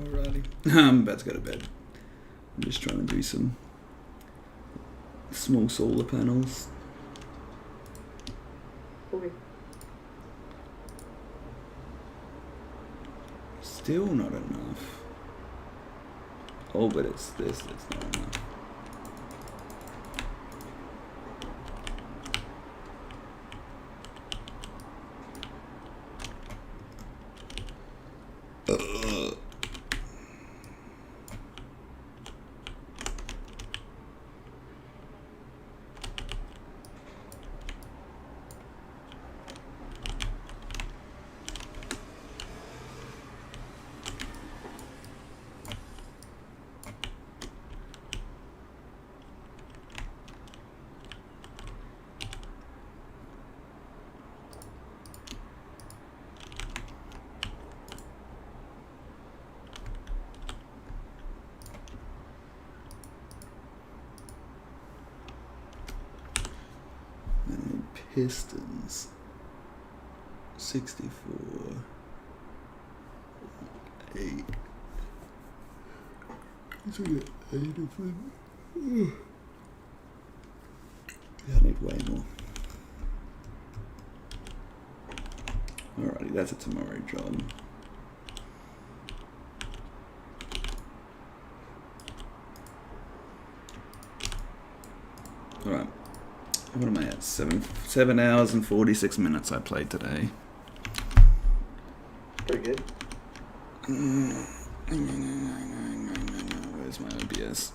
Alrighty. I'm about to go to bed. I'm just trying to do some small solar panels. Okay. Still not enough. Oh, but it's this. It's not enough. Pistons 64 8. So we got 8 of them. I need way more. Alrighty, that's a tomorrow job. Alright. What am I at? 7 hours and 46 minutes I played today. Pretty good. Where's my OBS?